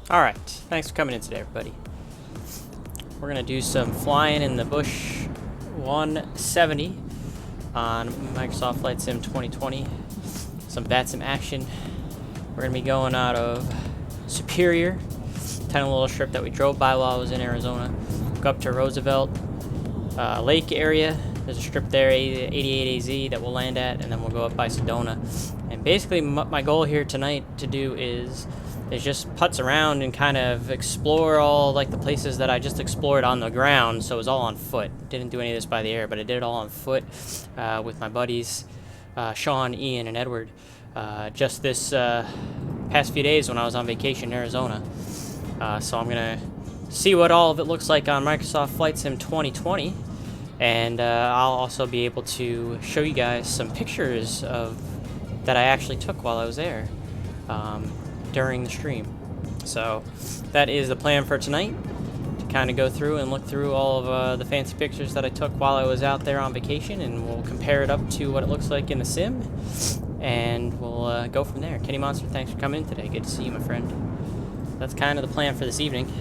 Alright, thanks for coming in today, everybody. We're going to do some flying in the Bush 170 on Microsoft Flight Sim 2020. Some VATSIM action. We're going to be going out of Superior, tiny little strip that we drove by while I was in Arizona. Go up to Roosevelt Lake area. There's a strip there, 88AZ, that we'll land at, and then we'll go up by Sedona. And basically my goal here tonight to do is just putz around and kind of explore all like the places that I just explored on the ground. So it was all on foot. Didn't do any of this by the air, but I did it all on foot with my buddies Sean, Ian, and Edward just this past few days when I was on vacation in Arizona. So I'm gonna see what all of it looks like on Microsoft Flight Sim 2020, and I'll also be able to show you guys some pictures of that I actually took while I was there during the stream. So that is the plan for tonight, to kind of go through and look through all of the fancy pictures that I took while I was out there on vacation, and we'll compare it up to what it looks like in the sim, and we'll go from there. Kenny Monster, thanks for coming in today. Good to see you, my friend. That's kind of the plan for this evening.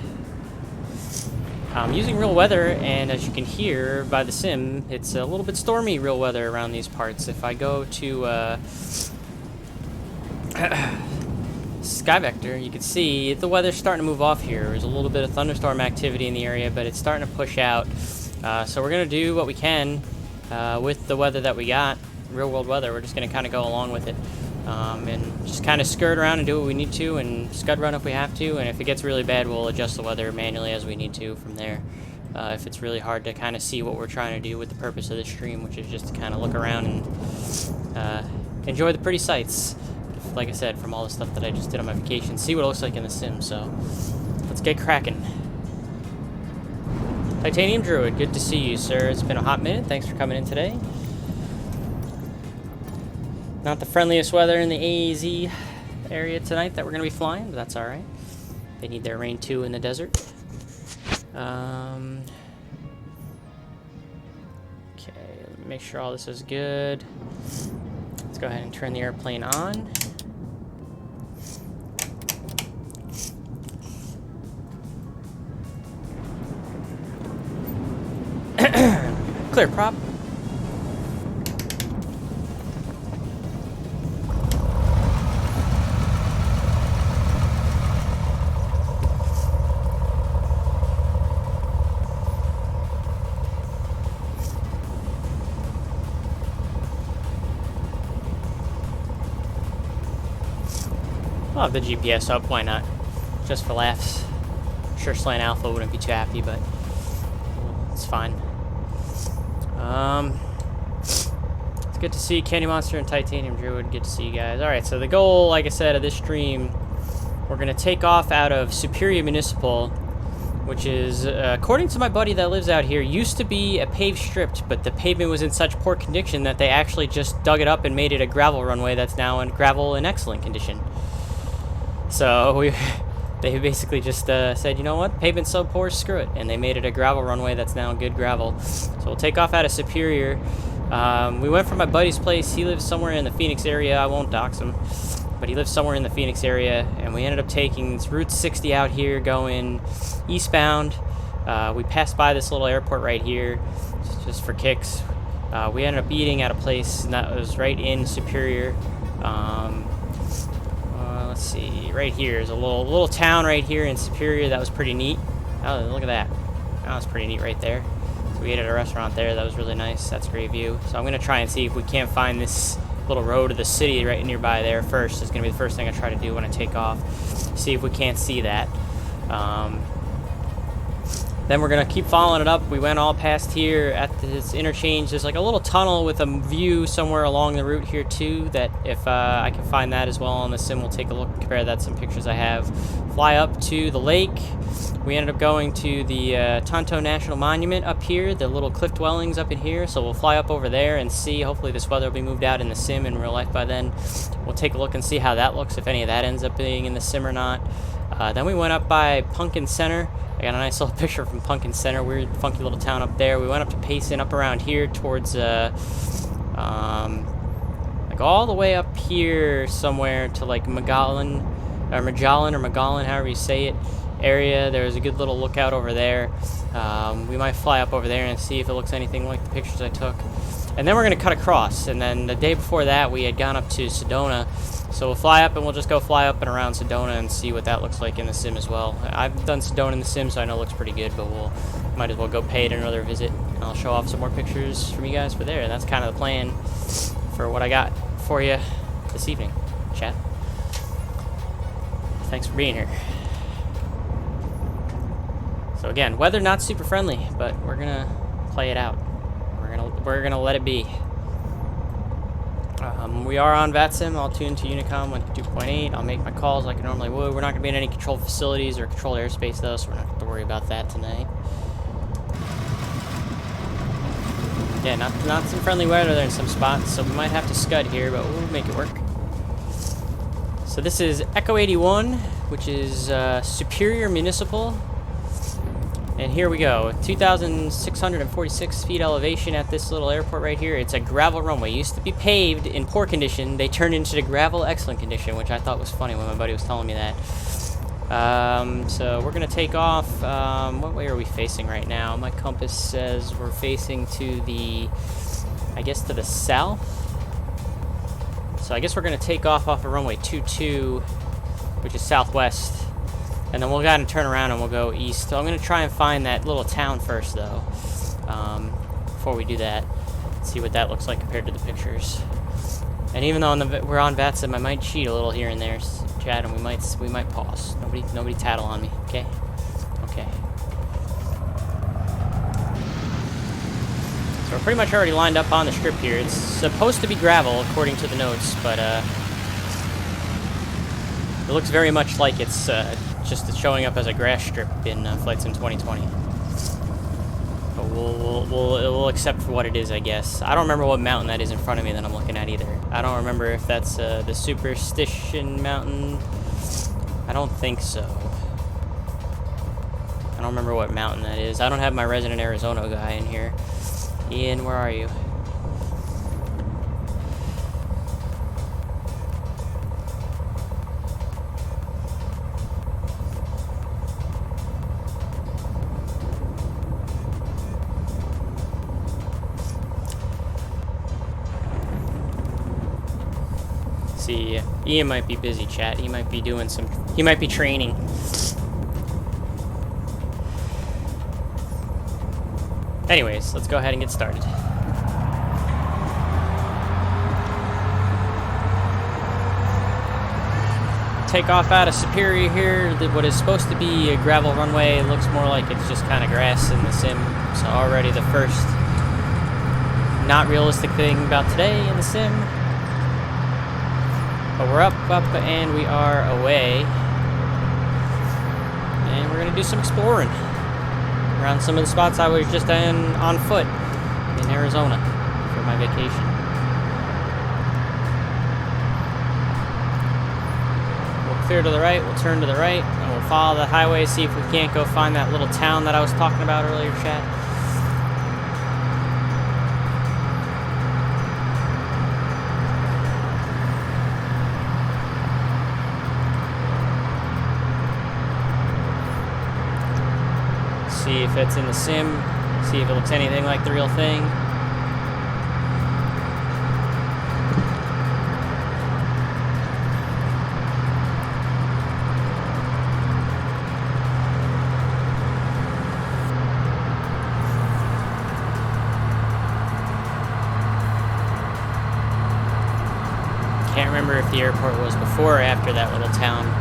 I'm using real weather, and as you can hear by the sim, it's a little bit stormy real weather around these parts. If I go to Sky Vector, you can see the weather's starting to move off here. There's a little bit of thunderstorm activity in the area, but it's starting to push out. So we're going to do what we can with the weather that we got, real world weather. We're just going to kind of go along with it and just kind of skirt around and do what we need to, and scud run if we have to, and if it gets really bad, we'll adjust the weather manually as we need to from there. If it's really hard to kind of see what we're trying to do with the purpose of the stream, which is just to kind of look around and enjoy the pretty sights. Like I said, from all the stuff that I just did on my vacation, see what it looks like in the sim. So let's get cracking. Titanium Druid, good to see you, sir. It's been a hot minute. Thanks for coming in today. Not the friendliest weather in the AZ area tonight that we're going to be flying, but that's alright. They need their rain too in the desert. Okay, let me make sure all this is good. Let's go ahead and turn the airplane on. Clear, prop. I'll have the GPS up, why not? Just for laughs. I'm sure Slant Alpha wouldn't be too happy, but it's fine. It's good to see Candy Monster and Titanium Druid. Good to see you guys. Alright, so the goal, like I said, of this stream, we're going to take off out of Superior Municipal, which is, according to my buddy that lives out here, used to be a paved strip, but the pavement was in such poor condition that they actually just dug it up and made it a gravel runway that's now in gravel in excellent condition. So they basically just said, you know what, pavement's so poor, screw it, and they made it a gravel runway that's now good gravel. So we'll take off out of Superior. We went from my buddy's place. He lives somewhere in the Phoenix area. I won't dox him, but he lives somewhere in the Phoenix area, and we ended up taking Route 60 out here going eastbound. We passed by this little airport right here just for kicks. We ended up eating at a place that was right in Superior. Let's see, right here is a little town right here in Superior. That was pretty neat. Oh, look at that. That was pretty neat right there. So we ate at a restaurant there. That was really nice. That's a great view. So I'm going to try and see if we can't find this little road to the city right nearby there first. It's going to be the first thing I try to do when I take off. See if we can't see that. Then we're going to keep following it up. We went all past here at this interchange. There's like a little tunnel with a view somewhere along the route here too, that if I can find that as well on the sim, we'll take a look, compare that to some pictures I have. Fly up to the lake. We ended up going to the Tonto National Monument up here, the little cliff dwellings up in here, so we'll fly up over there and see. Hopefully this weather will be moved out in the sim in real life by then. We'll take a look and see how that looks, if any of that ends up being in the sim or not. Then we went up by Pumpkin Center. I got a nice little picture from Pumpkin Center, weird funky little town up there. We went up to Payson, up around here towards like all the way up here somewhere to like Magellan, however you say it, area. There's a good little lookout over there. We might fly up over there and see if it looks anything like the pictures I took. And then we're going to cut across. And then the day before that, we had gone up to Sedona. So we'll fly up and we'll just go fly up and around Sedona and see what that looks like in the sim as well. I've done Sedona in the sim, so I know it looks pretty good, but we'll might as well go pay it another visit. And I'll show off some more pictures from you guys for there. And that's kind of the plan for what I got for you this evening, chat. Thanks for being here. So again, weather not super friendly, but we're gonna play it out. We're gonna let it be. We are on VATSIM. I'll tune to Unicom 1.2.8. I'll make my calls like I normally would. We're not going to be in any controlled facilities or controlled airspace, though, so we're not going to have to worry about that tonight. Yeah, not some friendly weather there in some spots, so we might have to scud here, but we'll make it work. So this is Echo 81, which is Superior Municipal. And here we go, 2,646 feet elevation at this little airport right here. It's a gravel runway. It used to be paved in poor condition. They turned into the gravel excellent condition, which I thought was funny when my buddy was telling me that. So we're going to take off. What way are we facing right now? My compass says we're facing to the, I guess, to the south. So I guess we're going to take off of runway 22, which is southwest. And then we'll kind of turn around and we'll go east. So I'm going to try and find that little town first, though, before we do that. See what that looks like compared to the pictures. And even though we're on VATSIM, I might cheat a little here and there, chat, and we might pause. Nobody tattle on me, okay? Okay. So we're pretty much already lined up on the strip here. It's supposed to be gravel, according to the notes, but it looks very much like it's just showing up as a grass strip in Flight Sim 2020. But we'll accept for what it is, I guess. I don't remember what mountain that is in front of me that I'm looking at either. I don't remember if that's the Superstition Mountain. I don't think so. I don't remember what mountain that is. I don't have my resident Arizona guy in here. Ian, where are you? Ian might be busy, chat. He might be doing some... He might be training. Anyways, let's go ahead and get started. Take off out of Superior here. What is supposed to be a gravel runway looks more like it's just kind of grass in the sim. So already the first not realistic thing about today in the sim. But we're up, and we are away. And we're going to do some exploring around some of the spots I was just on foot in Arizona for my vacation. We'll clear to the right, we'll turn to the right, and we'll follow the highway, see if we can't go find that little town that I was talking about earlier, chat. See if it's in the sim, see if it looks anything like the real thing. Can't remember if the airport was before or after that little town.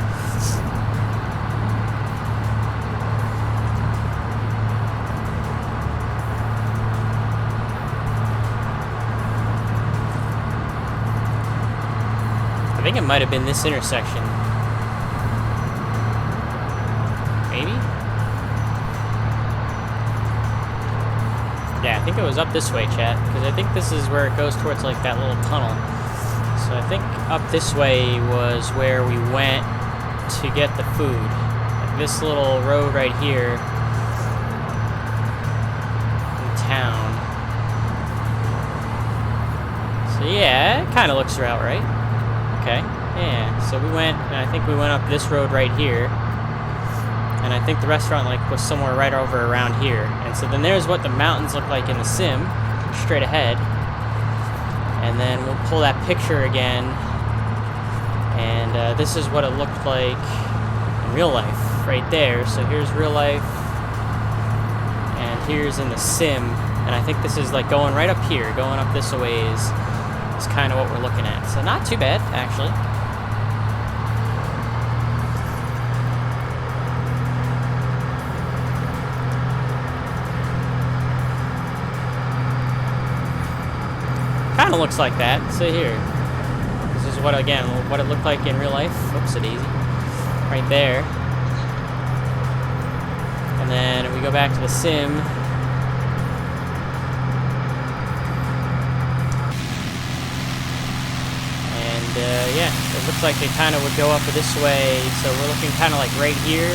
I think it might have been this intersection. Maybe? Yeah, I think it was up this way, chat, because I think this is where it goes towards like that little tunnel. So I think up this way was where we went to get the food. Like this little road right here in town. So yeah, it kind of looks about right. Okay, yeah, so we went, and I think we went up this road right here, and I think the restaurant like was somewhere right over around here, and so then there's what the mountains look like in the sim, straight ahead, and then we'll pull that picture again, and this is what it looked like in real life, right there. So here's real life, and here's in the sim, and I think this is like going right up here, going up this a ways. Is kind of what we're looking at. So not too bad, actually. Kind of looks like that. So here. This is what, again, what it looked like in real life. Oops, a daisy. Right there. And then we go back to the sim. Yeah, it looks like it kind of would go up this way, so we're looking kind of like right here.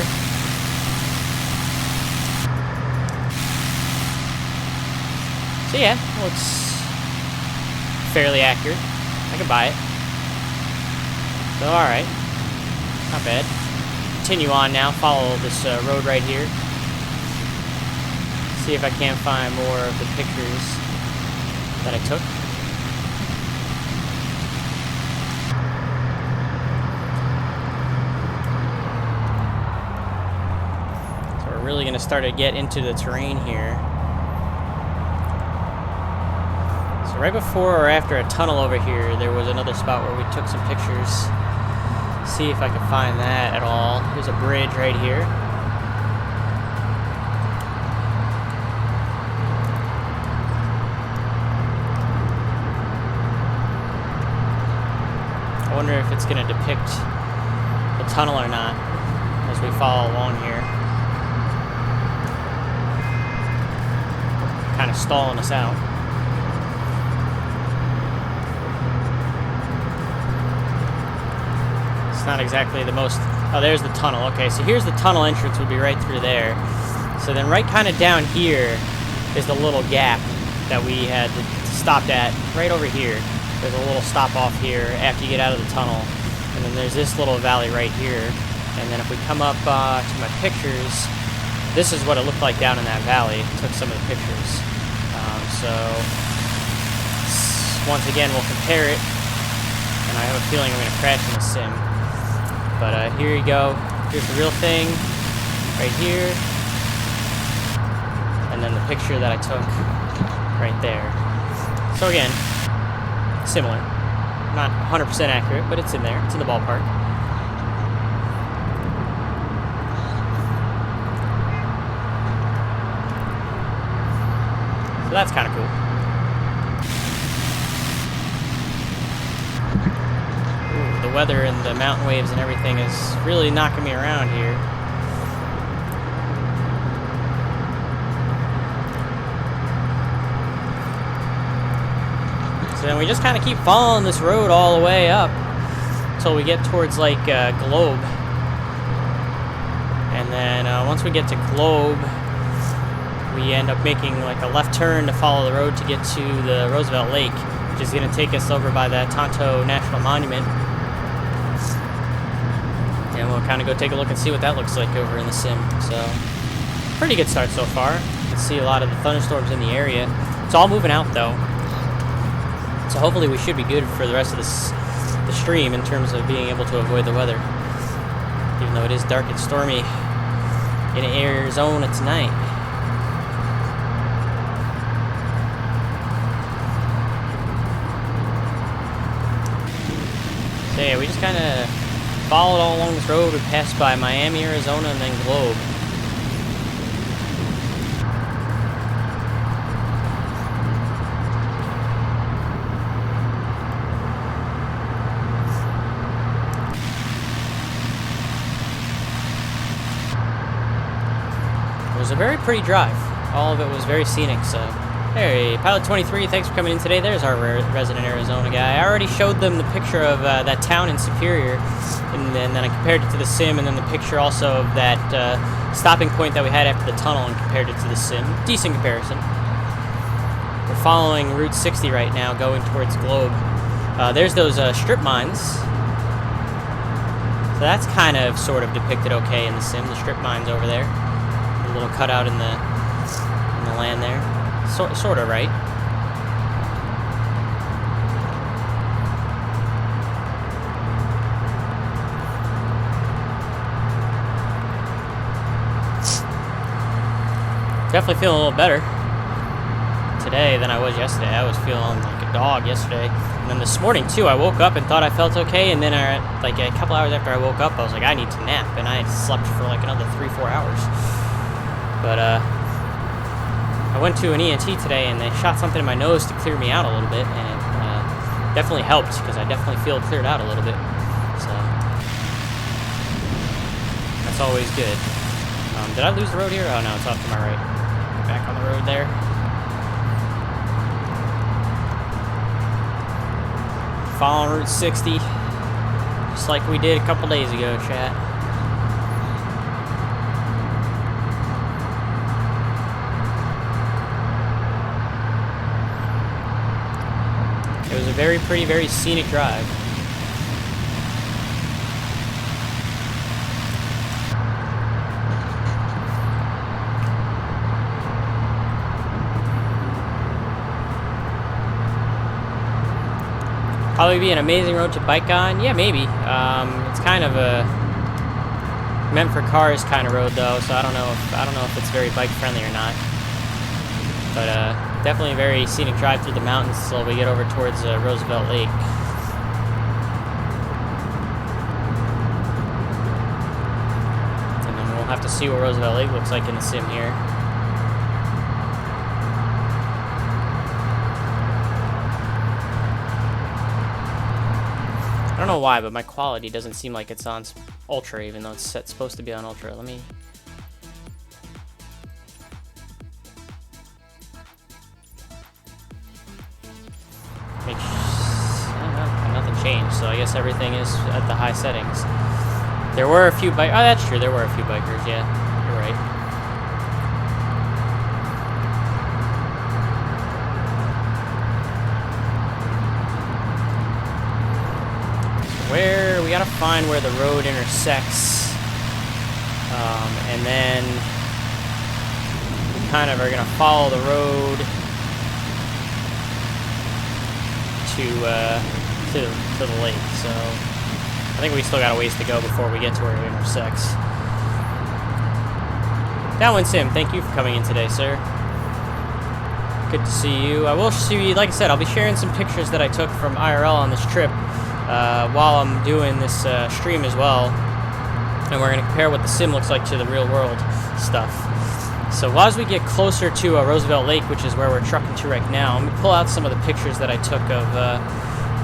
So yeah, looks fairly accurate. I can buy it. So alright, not bad. Continue on now, follow this road right here. See if I can't find more of the pictures that I took. Really going to start to get into the terrain here. So right before or after a tunnel over here, there was another spot where we took some pictures. See if I can find that at all. There's a bridge right here. I wonder if it's going to depict the tunnel or not as we follow along here. Kind of stalling us out. It's not exactly the most... Oh, there's the tunnel. Okay, so here's the tunnel entrance would be right through there. So then right kind of down here is the little gap that we had stopped at right over here. There's a little stop off here after you get out of the tunnel. And then there's this little valley right here. And then if we come up to my pictures, this is what it looked like down in that valley. Took some of the pictures. So once again, we'll compare it. And I have a feeling I'm going to crash in the sim. But here you go. Here's the real thing, right here. And then the picture that I took right there. So again, similar. Not 100% accurate, but it's in there. It's in the ballpark. So that's kind of cool. Ooh, the weather and the mountain waves and everything is really knocking me around here. So then we just kind of keep following this road all the way up until we get towards like Globe. And then once we get to Globe, we end up making like a left turn to follow the road to get to the Roosevelt Lake, which is going to take us over by that Tonto National Monument. And we'll kind of go take a look and see what that looks like over in the sim. So, pretty good start so far. You can see a lot of the thunderstorms in the area. It's all moving out though. So hopefully we should be good for the rest of the stream in terms of being able to avoid the weather. Even though it is dark and stormy in Arizona tonight. So yeah, we just kind of followed all along this road. We passed by Miami, Arizona, and then Globe. It was a very pretty drive. All of it was very scenic, so... Hey, Pilot 23, thanks for coming in today. There's our resident Arizona guy. I already showed them the picture of that town in Superior, and then I compared it to the sim, and then the picture also of that stopping point that we had after the tunnel and compared it to the sim. Decent comparison. We're following Route 60 right now, going towards Globe. There's those strip mines. So that's kind of sort of depicted okay in the sim, the strip mines over there. A little cutout in the land there. Sort of right. Definitely feeling a little better today than I was yesterday. I was feeling like a dog yesterday. And then this morning too, I woke up and thought I felt okay, and then like a couple hours after I woke up, I was like, I need to nap, and I slept for like another 3-4 hours. But I went to an ENT today, and they shot something in my nose to clear me out a little bit, and it definitely helped, because I definitely feel cleared out a little bit. So that's always good. Did I lose the road here? Oh no, it's off to my right. Back on the road there. Following Route 60, just like we did a couple days ago, chat. It was a very pretty, very scenic drive. Probably be an amazing road to bike on. Yeah, maybe. It's kind of a meant for cars kind of road though, so I don't know if it's very bike friendly or not. But definitely a very scenic drive through the mountains until we get over towards Roosevelt Lake. And then we'll have to see what Roosevelt Lake looks like in the sim here. I don't know why, but my quality doesn't seem like it's on ultra, even though it's supposed to be on ultra. Let me... nothing changed, so I guess everything is at the high settings. There were a few bikers. Oh, that's true. There were a few bikers. Yeah, you're right. Where we gotta find where the road intersects, and then we kind of are gonna follow the road to to the lake. So I think we still got a ways to go before we get to where it intersects. Downwind Sim, thank you for coming in today, sir. Good to see you. I will see, like I said, I'll be sharing some pictures that I took from IRL on this trip while I'm doing this stream as well. And we're going to compare what the sim looks like to the real world stuff. So as we get closer to Roosevelt Lake, which is where we're trucking to right now, I'm going to pull out some of the pictures that I took of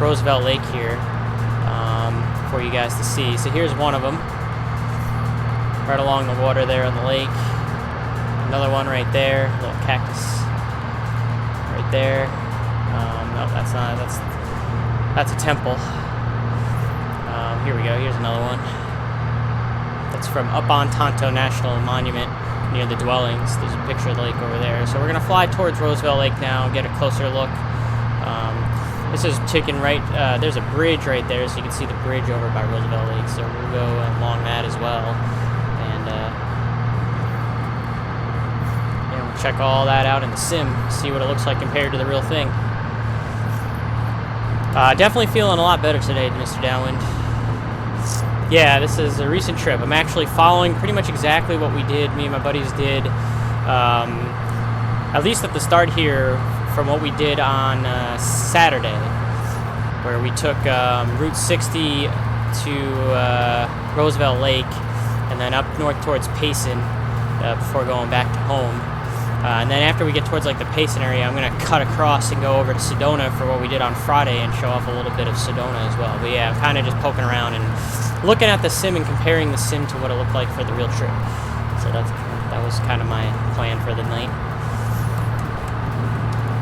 Roosevelt Lake here for you guys to see. So here's one of them, right along the water there on the lake. Another one right there, little cactus right there. No, that's not. That's a temple. Here we go. Here's another one. That's from up on Tonto National Monument near the dwellings. There's a picture of the lake over there. So we're gonna fly towards Roosevelt Lake now and get a closer look. This is taken right. There's a bridge right there, so you can see the bridge over by Roosevelt Lake. So we'll go along that as well, and we'll check all that out in the sim, see what it looks like compared to the real thing. Definitely feeling a lot better today, Mr. Downwind. Yeah, this is a recent trip. I'm actually following pretty much exactly what we did, me and my buddies did, at least at the start here, from what we did on Saturday, where we took Route 60 to Roosevelt Lake, and then up north towards Payson before going back to home. And then after we get towards like the Payson area, I'm going to cut across and go over to Sedona for what we did on Friday and show off a little bit of Sedona as well. But yeah, I'm kind of just poking around and looking at the sim and comparing the sim to what it looked like for the real trip. So that was kind of my plan for the night.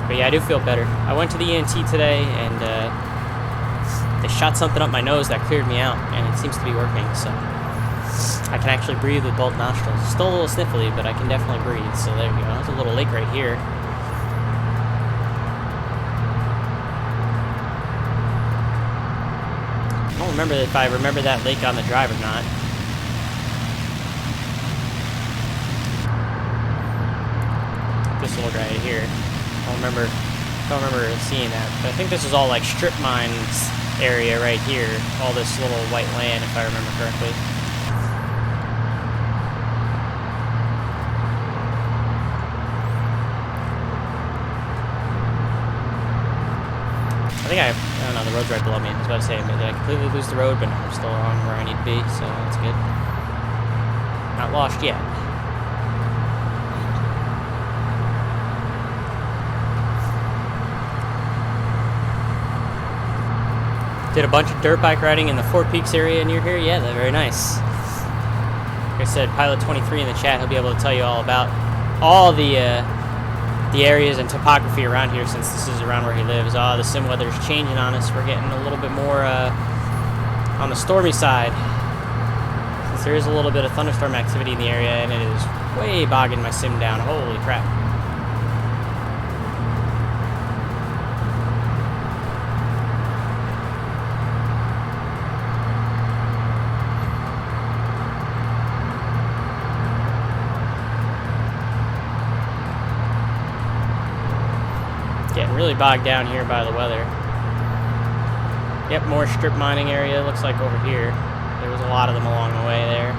But yeah, I do feel better. I went to the ENT today, and they shot something up my nose that cleared me out, and it seems to be working, so I can actually breathe with both nostrils. It's still a little sniffly, but I can definitely breathe, so there we go. There's a little lake right here. I don't remember if I remember that lake on the drive or not. This little guy right here. I don't remember seeing that, but I think this is all like strip mines area right here. All this little white land, if I remember correctly. I don't know, the road's right below me. I was about to say, did I completely lose the road? But no, I'm still on where I need to be, so that's good. Not lost yet. Did a bunch of dirt bike riding in the Fort Peaks area near here. Yeah, they're very nice. Like I said, Pilot23 in the chat, he'll be able to tell you all about all the areas and topography around here, since this is around where he lives. The sim weather's changing on us. We're getting a little bit more on the stormy side, since there is a little bit of thunderstorm activity in the area, and it is way bogging my sim down. Holy crap. Getting really bogged down here by the weather. Yep, more strip mining area, looks like over here. There was a lot of them along the way there.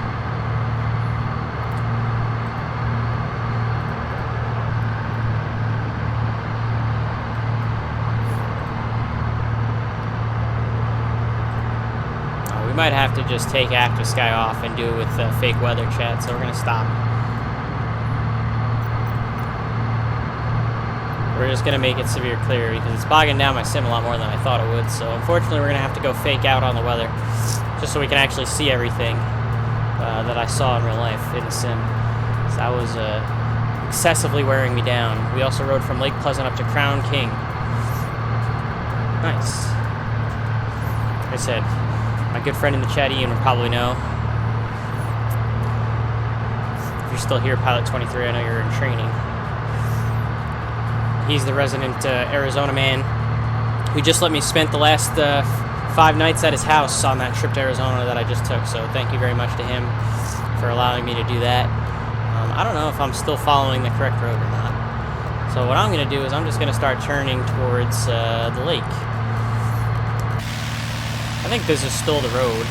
We might have to just take Active Sky off and do it with fake weather chat, so we're going to stop. We're just going to make it severe clear, because it's bogging down my sim a lot more than I thought it would. So unfortunately, we're going to have to go fake out on the weather, just so we can actually see everything that I saw in real life in the sim. So that was excessively wearing me down. We also rode from Lake Pleasant up to Crown King. Nice. Like I said, my good friend in the chat, Ian, would probably know. If you're still here, Pilot23, I know you're in training. He's the resident Arizona man who just let me spend the last 5 nights at his house on that trip to Arizona that I just took. So thank you very much to him for allowing me to do that. I don't know if I'm still following the correct road or not. So what I'm going to do is I'm just going to start turning towards the lake. I think this is still the road.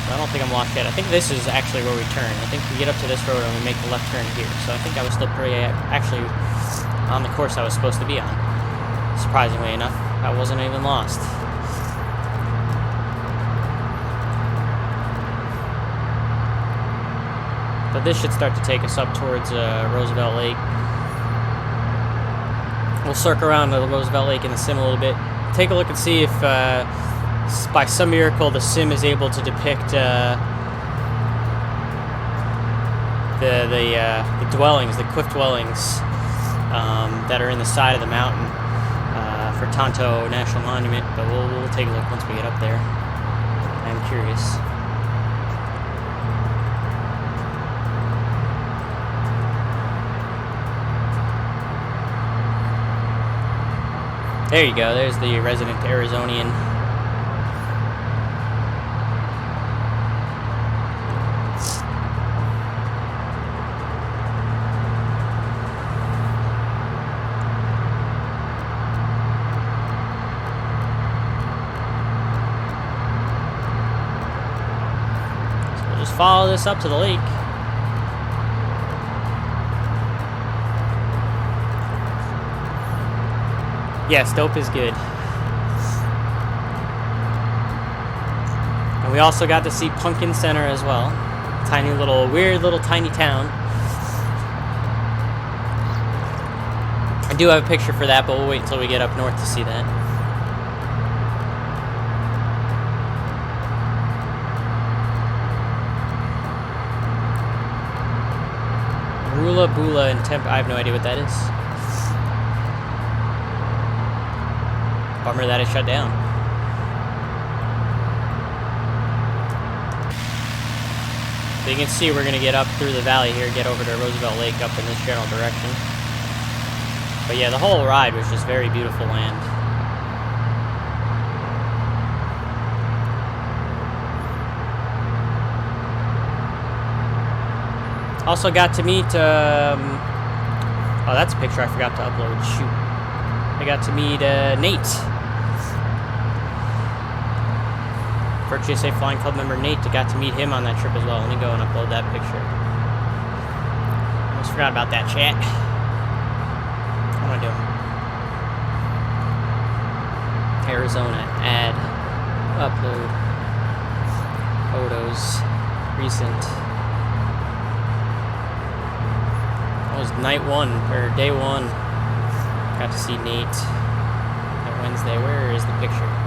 I don't think I'm lost yet. I think this is actually where we turn. I think we get up to this road and we make the left turn here. So I think I was still pretty actually on the course I was supposed to be on. Surprisingly enough, I wasn't even lost. But this should start to take us up towards Roosevelt Lake. We'll circle around the Roosevelt Lake in the sim a little bit. Take a look and see if by some miracle the sim is able to depict the dwellings, the cliff dwellings that are in the side of the mountain for Tonto National Monument. But we'll take a look once we get up there. I'm curious. There you go, there's the resident Arizonian. So we'll just follow this up to the lake. Yes, dope is good. And we also got to see Pumpkin Center as well. Tiny little, weird little tiny town. I do have a picture for that, but we'll wait until we get up north to see that. Rula Bula and Temp. I have no idea what that is. Bummer that it shut down. So you can see we're going to get up through the valley here, get over to Roosevelt Lake up in this general direction. But yeah, the whole ride was just very beautiful land. Also got to meet, oh, that's a picture I forgot to upload, shoot. I got to meet Nate. For GSA Flying Club member Nate. I got to meet him on that trip as well. Let me go and upload that picture. Almost forgot about that, chat. What am I doing? Arizona. Add. Upload. Photos. Recent. That was night one, or day one. Got to see Nate at Wednesday. Where is the picture?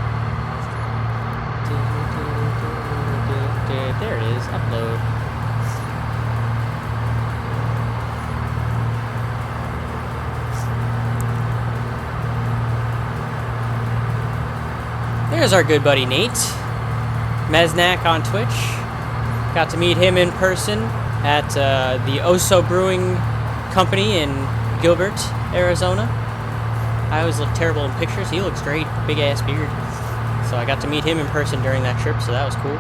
There it is. Upload. There's our good buddy Nate Mesnak on Twitch. Got to meet him in person at the Oso Brewing Company in Gilbert, Arizona. I always look terrible in pictures. He looks great. Big ass beard. So I got to meet him in person during that trip, so that was cool.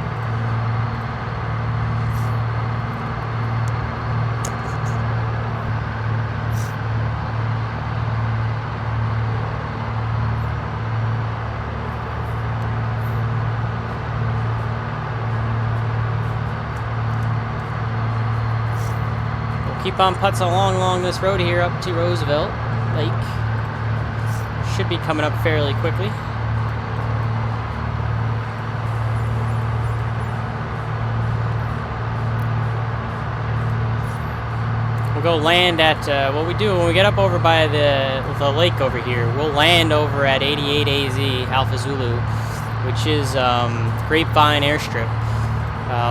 We'll keep on putzing along this road here up to Roosevelt Lake. Should be coming up fairly quickly. We'll go land at, what we do when we get up over by the lake over here, we'll land over at 88AZ Alpha Zulu, which is Grapevine Airstrip.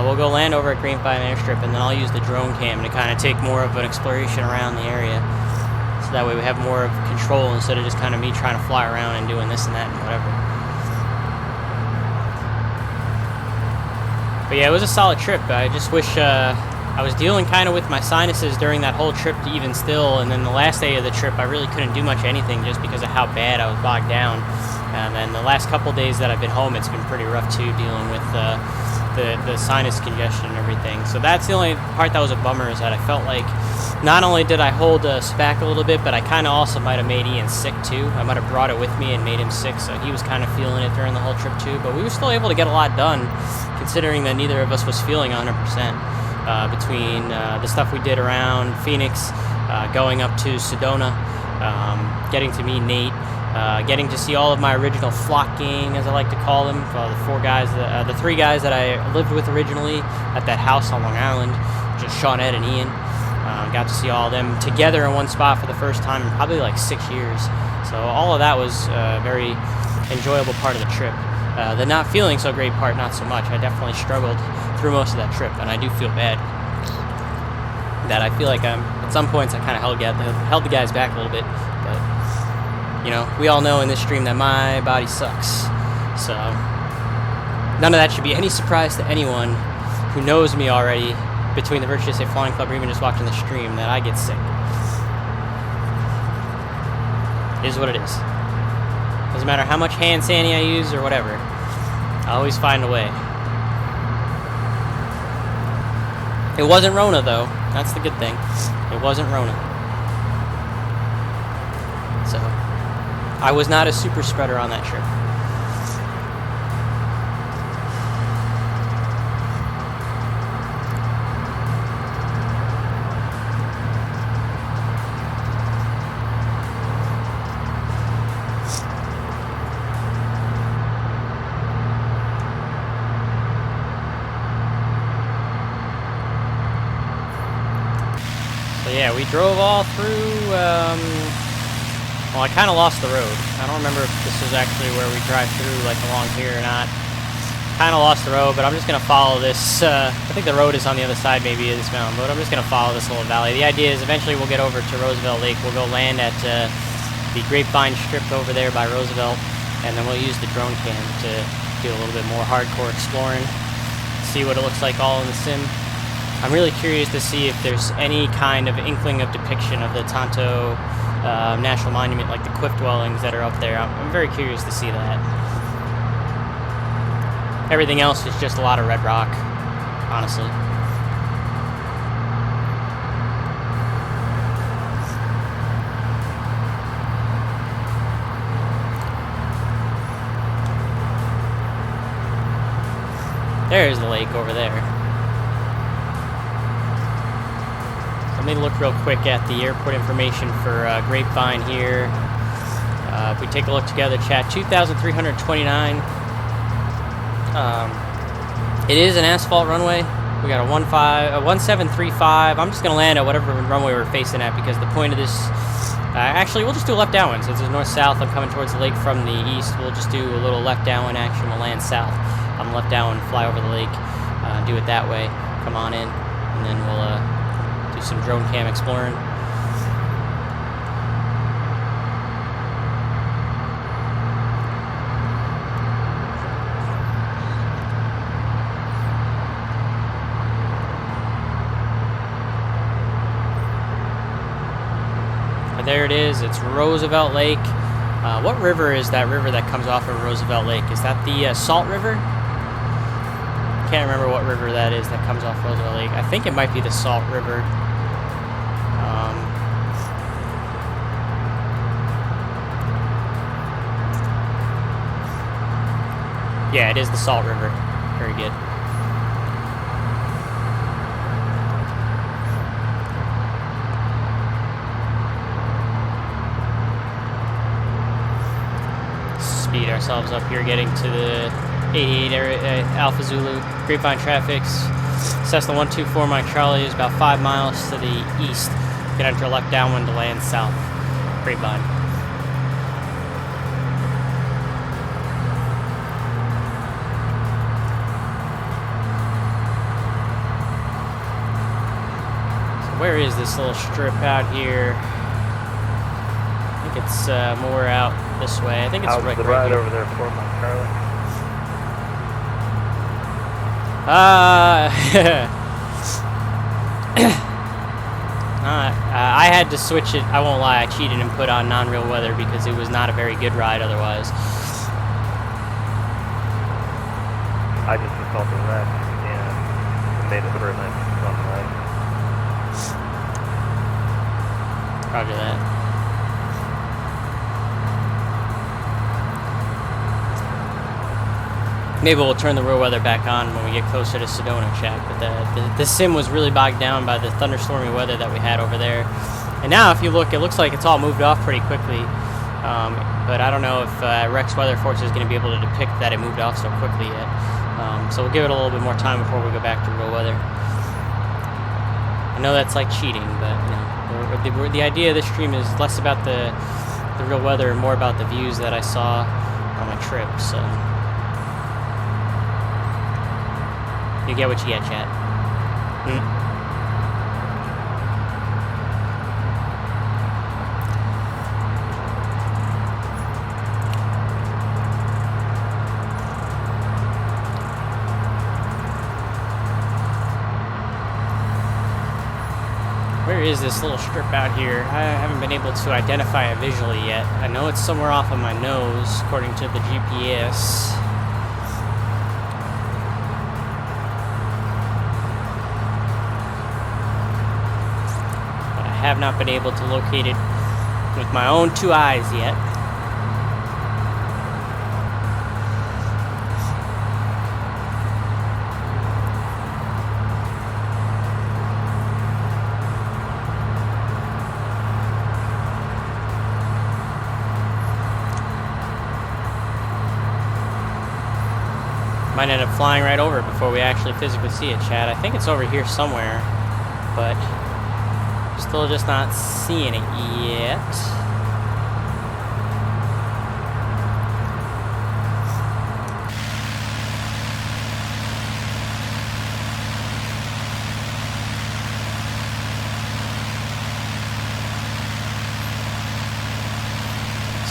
We'll go land over at Grapevine Airstrip, and then I'll use the drone cam to kind of take more of an exploration around the area. So that way we have more of control instead of just kind of me trying to fly around and doing this and that and whatever. But yeah, it was a solid trip. I just wish I was dealing kind of with my sinuses during that whole trip even still, and then the last day of the trip I really couldn't do much anything just because of how bad I was bogged down. And then the last couple days that I've been home, it's been pretty rough too, dealing with the sinus congestion and everything. So that's the only part that was a bummer, is that I felt like not only did I hold back a little bit, but I kind of also might have made Ian sick too. I might have brought it with me and made him sick, so he was kind of feeling it during the whole trip too. But we were still able to get a lot done, considering that neither of us was feeling 100%. Between the stuff we did around Phoenix, going up to Sedona, getting to meet Nate, getting to see all of my original flock gang, as I like to call them, the three guys that I lived with originally at that house on Long Island, just Sean, Ed, and Ian. Got to see all of them together in one spot for the first time in probably like 6 years. So all of that was a very enjoyable part of the trip. The not feeling so great part, not so much. I definitely struggled through most of that trip, and I do feel bad that I feel like at some points I kind of held the guys back a little bit, but you know, we all know in this stream that my body sucks, so none of that should be any surprise to anyone who knows me already, between the Virtuous Safe Flying Club or even just watching the stream, that I get sick. It is what it is. Doesn't matter how much hand sanitizer I use or whatever, I always find a way. It wasn't Rona, though. That's the good thing. It wasn't Rona. So, I was not a super spreader on that trip. Yeah, we drove all through, well, I kind of lost the road. I don't remember if this is actually where we drive through, like, along here or not. Kind of lost the road, but I'm just going to follow this. I think the road is on the other side, maybe, of this mountain, but I'm just going to follow this little valley. The idea is eventually we'll get over to Roosevelt Lake. We'll go land at the Grapevine Strip over there by Roosevelt, and then we'll use the drone cam to do a little bit more hardcore exploring, see what it looks like all in the sim. I'm really curious to see if there's any kind of inkling of depiction of the Tonto National Monument, like the cliff dwellings that are up there. I'm very curious to see that. Everything else is just a lot of red rock, honestly. There's the lake over there. Let me look real quick at the airport information for Grapevine here. If we take a look together, chat, 2,329. It is an asphalt runway. We got a 1735. I'm just going to land at whatever runway we're facing at, because the point of this... actually, we'll just do a left downwind. Since it's north-south, I'm coming towards the lake from the east. We'll just do a little left downwind action. We'll land south. I'm left downwind, fly over the lake, do it that way. Come on in, and then we'll... do some drone cam exploring. But there it is. It's Roosevelt Lake. What river is that river that comes off of Roosevelt Lake? Is that the Salt River? Can't remember what river that is that comes off Roosevelt Lake. I think it might be the Salt River. Yeah, it is the Salt River. Very good. Speed ourselves up here, getting to the 88 Alpha Zulu. Grapevine traffic. Cessna 124 Mike Charlie is about 5 miles to the east. Get enter left downwind to land south. Grapevine. Where is this little strip out here? I think it's more out this way. I think it's right here. Over there for my Charlie. I had to switch it. I won't lie, I cheated and put on non-real weather because it was not a very good ride otherwise. I just defaulted that. made it through my line. Roger that. Maybe we'll turn the real weather back on when we get closer to Sedona, chat. But the sim was really bogged down by the thunderstormy weather that we had over there. And now, if you look, it looks like it's all moved off pretty quickly. But I don't know if Rex Weather Force is going to be able to depict that it moved off so quickly yet. So we'll give it a little bit more time before we go back to real weather. I know that's like cheating, but you know, the idea of this stream is less about the real weather and more about the views that I saw on my trip. So you get what you get, chat. Where is this little strip out here? I haven't been able to identify it visually yet. I know it's somewhere off of my nose, according to the GPS. But I have not been able to locate it with my own two eyes yet. Might end up flying right over it before we actually physically see it, chat. I think it's over here somewhere, but still just not seeing it yet.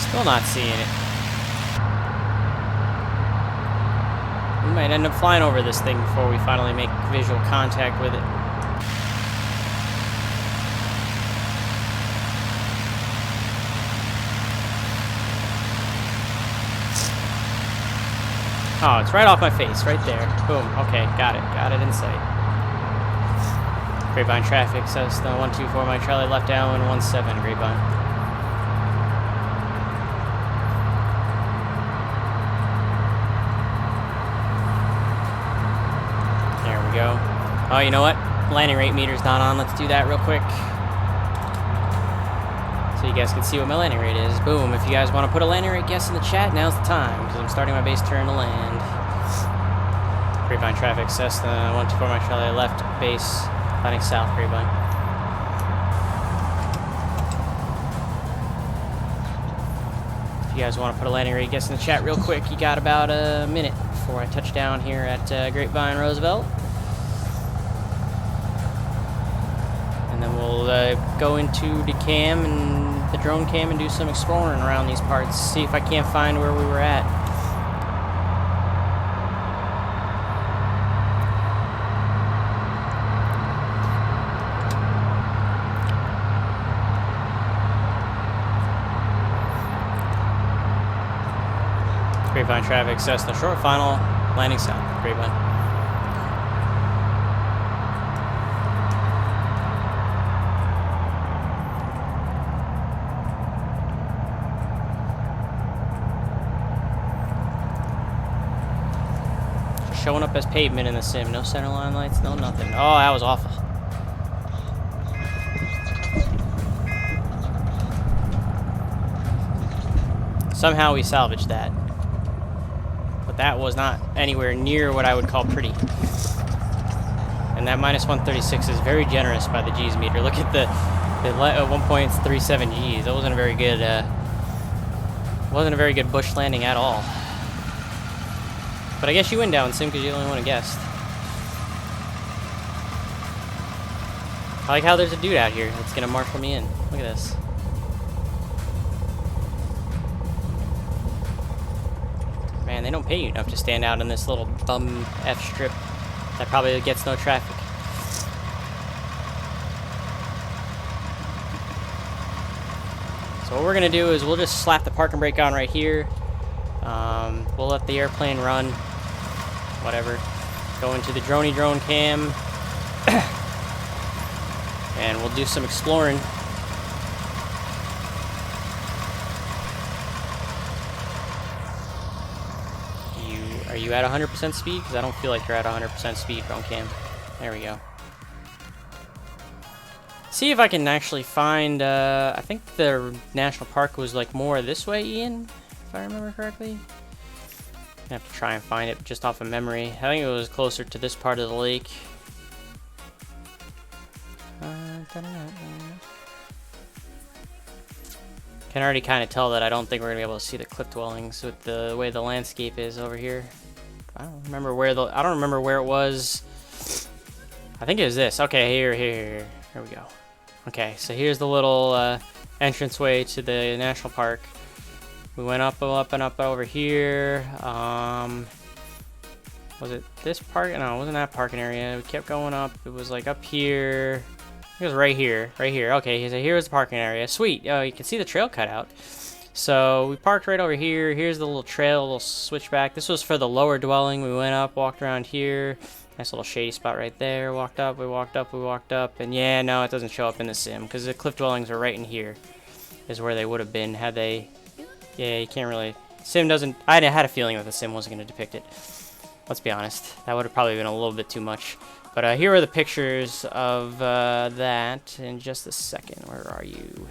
Still not seeing it. We might end up flying over this thing before we finally make visual contact with it. Oh, it's right off my face, right there. Boom. Okay, got it in sight. Grapevine traffic says the 124 my Charlie left down 17 Grapevine. Go. Oh, you know what? Landing rate meter's not on. Let's do that real quick. So you guys can see what my landing rate is. Boom. If you guys want to put a landing rate guess in the chat, now's the time. Because I'm starting my base turn to land. Grapevine traffic, Cessna 124 my Charlie left base, landing south, Grapevine. If you guys want to put a landing rate guess in the chat real quick, you got about a minute before I touch down here at Grapevine Roosevelt. Then we'll go into the cam and the drone cam and do some exploring around these parts. See if I can't find where we were at. Grapevine traffic, Cessna short final, landing south, Grapevine. Showing up as pavement in the sim. No centerline lights, no nothing. Oh, that was awful. Somehow we salvaged that. But that was not anywhere near what I would call pretty. And that minus 136 is very generous by the G's meter. Look at the 1.37 G's. That wasn't a very good bush landing at all. But I guess you win down sim because you're the only one who guessed. I like how there's a dude out here that's gonna marshal me in. Look at this. Man, they don't pay you enough to stand out in this little bum F strip that probably gets no traffic. So what we're gonna do is we'll just slap the parking brake on right here. We'll let the airplane run. Whatever. Go into the drone cam. and we'll do some exploring. Are you at 100% speed? Because I don't feel like you're at 100% speed, Drone Cam. There we go. See if I can actually find, I think the national park was like more this way, Ian, if I remember correctly. I have to try and find it just off of memory. I think it was closer to this part of the lake. Can already kind of tell that I don't think we're gonna be able to see the cliff dwellings with the way the landscape is over here. I don't remember where it was. I think it was this. Okay, here we go. Okay, so here's the little entranceway to the national park. We went up and up over here. Was it this park? No, it wasn't that parking area. We kept going up. It was like up here. It was right here. Okay, so here's the parking area. Sweet. Oh, you can see the trail cut out. So we parked right over here. Here's the little trail, little switchback. This was for the lower dwelling. We went up, walked around here. Nice little shady spot right there. Walked up, we walked up. And yeah, no, it doesn't show up in the sim because the cliff dwellings are right in here. Is where they would have been had they... Yeah, you can't really... Sim doesn't... I had a feeling that the sim wasn't going to depict it. Let's be honest. That would have probably been a little bit too much. But here are the pictures of that in just a second. Where are you?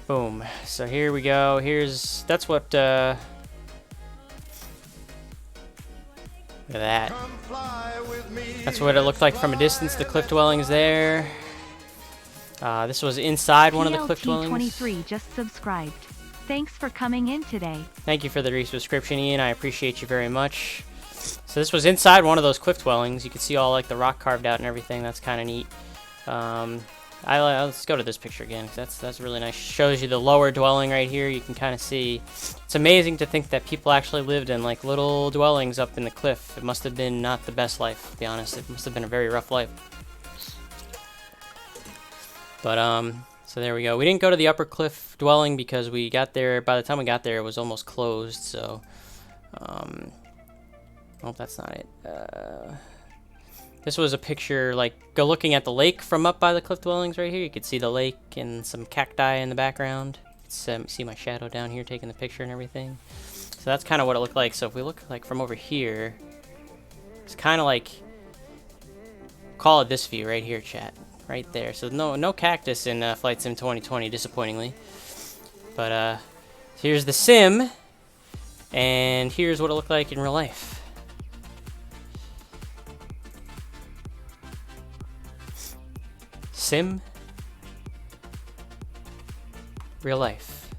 Boom. So here we go. That's what, look at that. That's what it looked like from a distance, the cliff dwellings there. This was inside one of the cliff dwellings. E81-88AZ-KSEZ just subscribed. Thanks for coming in today. Thank you for the resubscription, Ian. I appreciate you very much. So this was inside one of those cliff dwellings. You can see all like the rock carved out and everything. That's kind of neat. Let's go to this picture again, because that's really nice. Shows you the lower dwelling right here. You can kind of see. It's amazing to think that people actually lived in like little dwellings up in the cliff. It must have been not the best life, to be honest. It must have been a very rough life. But so there we go. We didn't go to the upper cliff dwelling because we got there. By the time we got there, it was almost closed. So, oh, that's not it. This was a picture, like, go looking at the lake from up by the cliff dwellings right here. You could see the lake and some cacti in the background. See my shadow down here taking the picture and everything. So that's kind of what it looked like. So if we look like from over here, it's kind of like, call it this view right here, chat. Right there. So no cactus in Flight Sim 2020, disappointingly. But here's the sim, and here's what it looked like in real life. Sim, real life.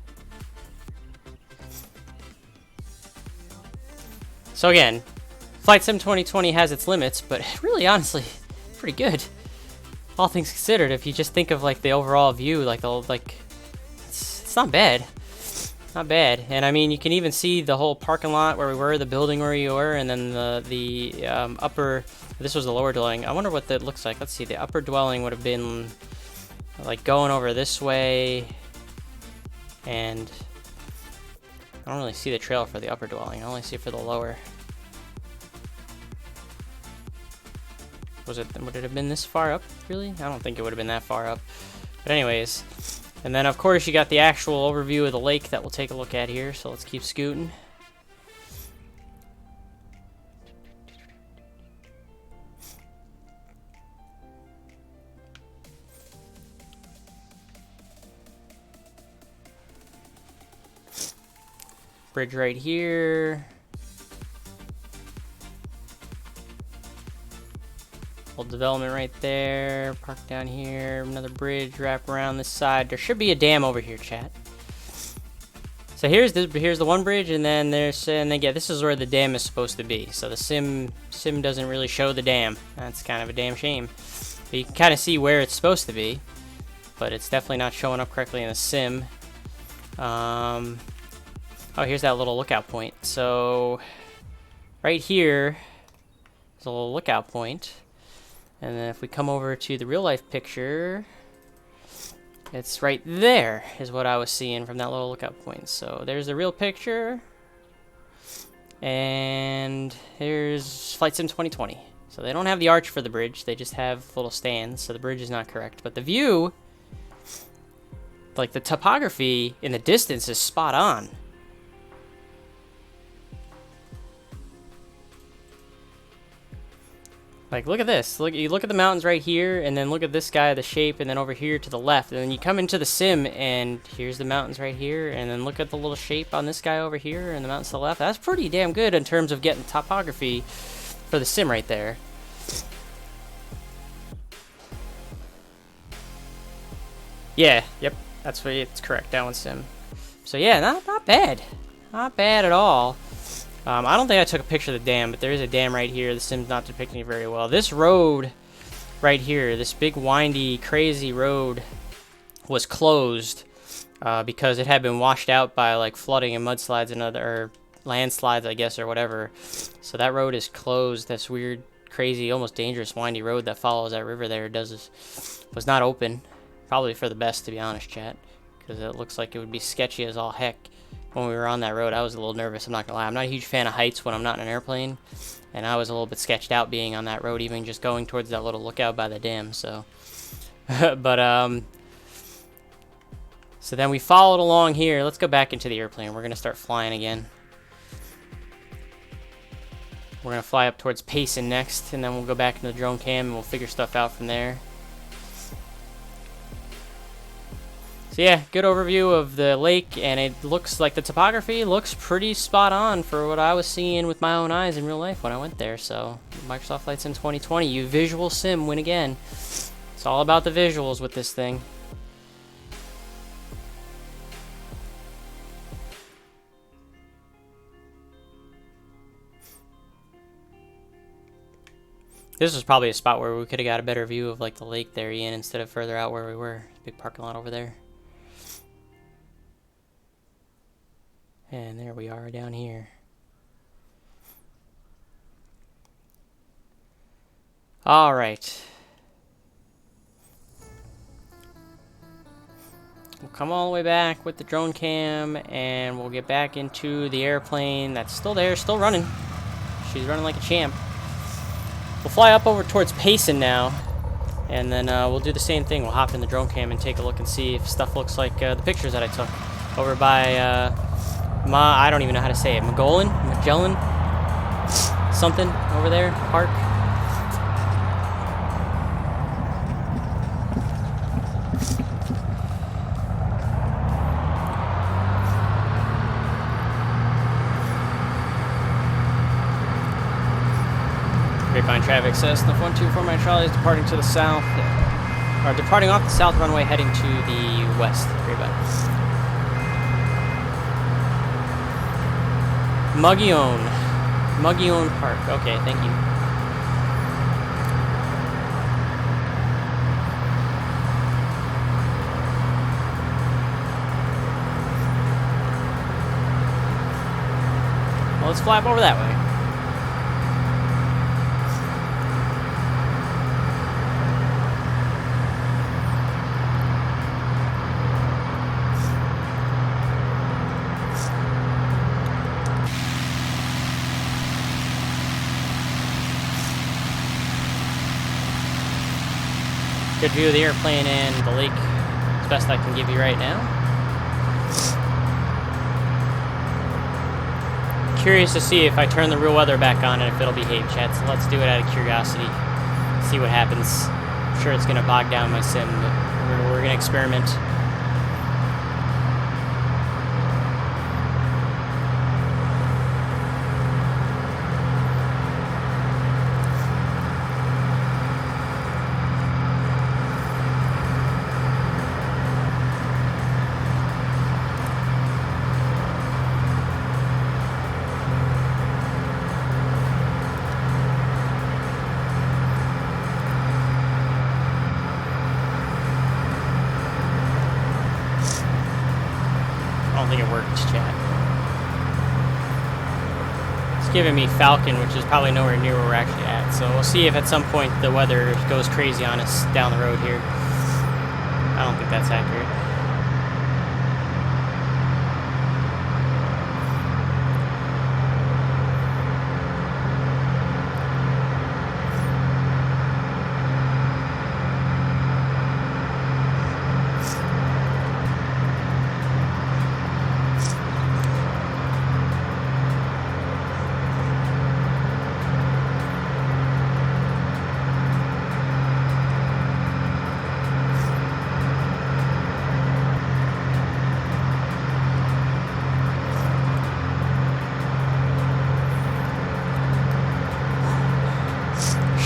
So again, Flight Sim 2020 has its limits, but really, honestly, pretty good. All things considered, if you just think of like the overall view, like it's not bad. Not bad. And I mean, you can even see the whole parking lot where we were, the building where you were, and then the upper. This was the lower dwelling. I wonder what that looks like. Let's see. The upper dwelling would have been like going over this way, and I don't really see the trail for the upper dwelling. I only see it for the lower. Would it have been this far up, really? I don't think it would have been that far up. But anyways, and then of course you got the actual overview of the lake that we'll take a look at here, so let's keep scooting. Bridge right here. Old development right there. Park down here. Another bridge wrap around this side. There should be a dam over here, chat. So here's the one bridge, and then yeah, this is where the dam is supposed to be. So the sim doesn't really show the dam. That's kind of a damn shame. But you can kind of see where it's supposed to be, but it's definitely not showing up correctly in the sim. Oh, here's that little lookout point. So right here is a little lookout point. And then if we come over to the real life picture, it's right there is what I was seeing from that little lookout point. So there's the real picture. And here's Flight Sim 2020. So they don't have the arch for the bridge. They just have little stands, so the bridge is not correct. But the view, like the topography in the distance, is spot on. Like, look at this. You look at the mountains right here, and then look at this guy, the shape, and then over here to the left. And then you come into the sim, and here's the mountains right here. And then look at the little shape on this guy over here, and the mountains to the left. That's pretty damn good in terms of getting topography for the sim right there. Yeah, yep, that's what it's correct. That one's sim. So yeah, not bad. Not bad at all. I don't think I took a picture of the dam, but there is a dam right here. The sim's not depicting it very well. This road right here, this big windy, crazy road, was closed because it had been washed out by like flooding and mudslides and or landslides, I guess, or whatever. So that road is closed. This weird, crazy, almost dangerous, windy road that follows that river there was not open. Probably for the best, to be honest, chat, because it looks like it would be sketchy as all heck. When we were on that road, I was a little nervous, I'm not gonna lie. I'm not a huge fan of heights when I'm not in an airplane, and I was a little bit sketched out being on that road, even just going towards that little lookout by the dam, so. But, so then we followed along here. Let's go back into the airplane. We're gonna start flying again. We're gonna fly up towards Payson next, and then we'll go back into the drone cam, and we'll figure stuff out from there. So yeah, good overview of the lake, and it looks like the topography looks pretty spot on for what I was seeing with my own eyes in real life when I went there. So Microsoft Flight Sim 2020, you visual sim win again. It's all about the visuals with this thing. This was probably a spot where we could have got a better view of like the lake there, Ian, instead of further out where we were. Big parking lot over there. And there we are down here. All right. We'll come all the way back with the drone cam, and we'll get back into the airplane that's still there, still running. She's running like a champ. We'll fly up over towards Payson now, and then we'll do the same thing. We'll hop in the drone cam and take a look and see if stuff looks like the pictures that I took over by I don't even know how to say it. Magellan, something over there, park. Grapevine traffic says the 124 Mike Charlie is departing to the south, or departing off the south runway, heading to the west. Grapevine. Muggione Park. Okay, thank you. Well, let's fly up over that way. Good view of the airplane and the lake. It's best I can give you right now. Curious to see if I turn the real weather back on and if it'll behave, chat. So let's do it out of curiosity. See what happens. I'm sure it's going to bog down my sim, but we're going to experiment. I don't think it worked, chat. It's giving me Falcon, which is probably nowhere near where we're actually at. So we'll see if at some point the weather goes crazy on us down the road here. I don't think that's accurate.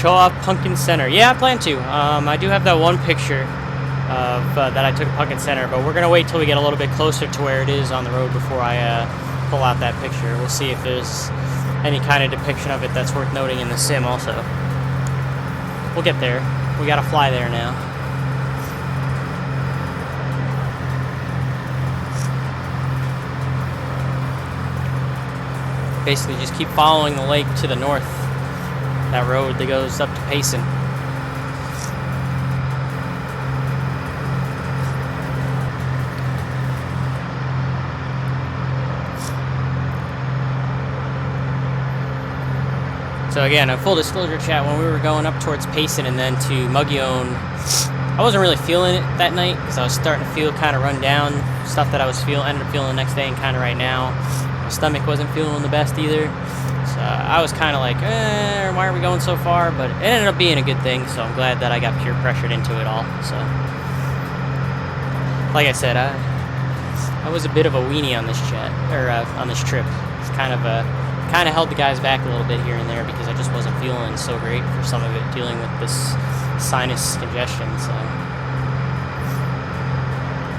Show off Pumpkin Center. Yeah, I plan to. I do have that one picture of that I took at Pumpkin Center, but we're gonna wait till we get a little bit closer to where it is on the road before I pull out that picture. We'll see if there's any kind of depiction of it that's worth noting in the sim also. We'll get there. We gotta fly there now. Basically just keep following the lake to the north. That road that goes up to Payson. So again, a full disclosure, chat, when we were going up towards Payson and then to Muggione, I wasn't really feeling it that night because I was starting to feel kind of run down. Stuff that I was ended up feeling the next day and kind of right now. My stomach wasn't feeling the best either. So I was kind of like, why are we going so far? But it ended up being a good thing, so I'm glad that I got peer pressured into it all. So, like I said, I was a bit of a weenie on this on this trip. It's kind of held the guys back a little bit here and there because I just wasn't feeling so great for some of it, dealing with this sinus congestion. So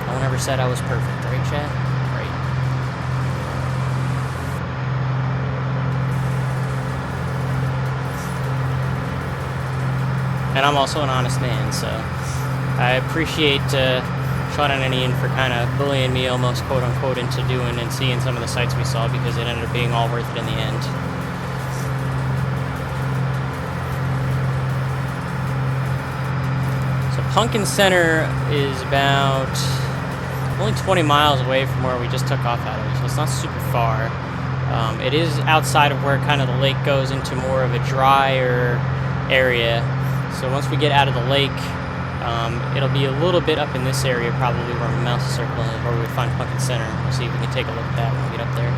no one ever said I was perfect, right, Chad? Right. And I'm also an honest man, so I appreciate Sean and Ian for kind of bullying me almost, quote-unquote, into doing and seeing some of the sites we saw because it ended up being all worth it in the end. So Pumpkin Center is about only 20 miles away from where we just took off out of, so it's not super far. It is outside of where kind of the lake goes into more of a drier area. So once we get out of the lake, it'll be a little bit up in this area, probably where my mouse is circling, where we find Pumpkin Center. We'll see if we can take a look at that when we get up there.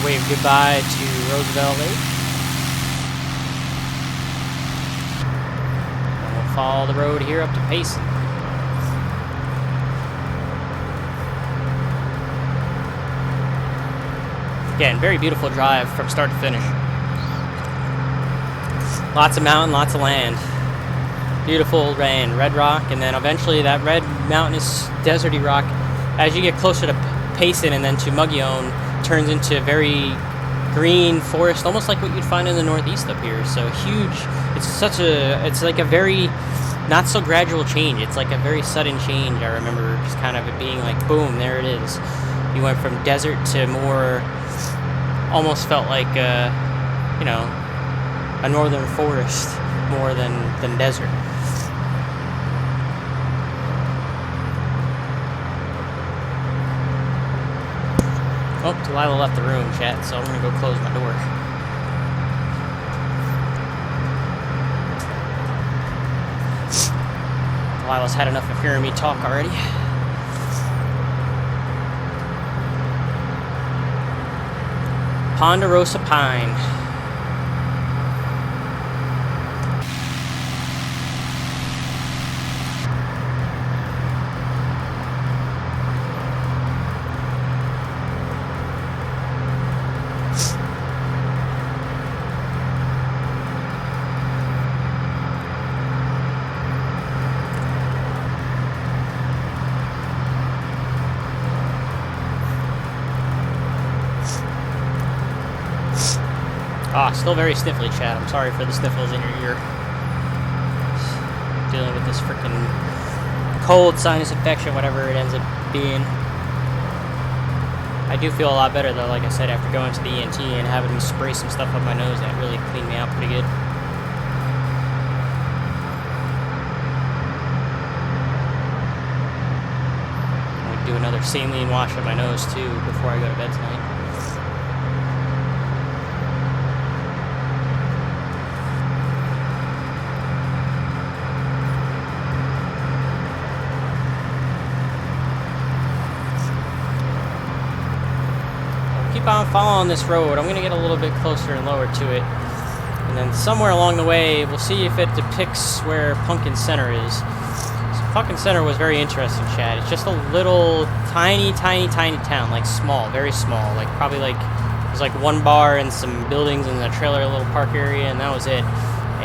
Wave goodbye to Roosevelt Lake. Follow the road here up to Payson. Again, very beautiful drive from start to finish. Lots of mountain, lots of land. Beautiful land, red rock, and then eventually that red mountainous deserty rock, as you get closer to Payson and then to Muggione, turns into very green forest, almost like what you'd find in the Northeast up here. So huge. It's like a very not so gradual change. It's like a very sudden change. I remember just kind of it being like, boom, there it is. You went from desert to more, almost felt like a northern forest more than desert. Oh, Delilah left the room, chat, so I'm gonna go close my door. Delilah's had enough of hearing me talk already. Ponderosa Pine. Still very sniffly, chat. I'm sorry for the sniffles in your ear. Dealing with this freaking cold sinus infection, whatever it ends up being. I do feel a lot better though, like I said, after going to the ENT and having them spray some stuff up my nose. That really cleaned me out pretty good. I'm gonna do another saline wash of my nose too before I go to bed tonight. keep on following this road. I'm going to get a little bit closer and lower to it. And then somewhere along the way, we'll see if it depicts where Pumpkin Center is. So Pumpkin Center was very interesting, Chad. It's just a little tiny town. Like small, very small. Like probably like, there's like one bar and some buildings and a trailer, a little park area, and that was it.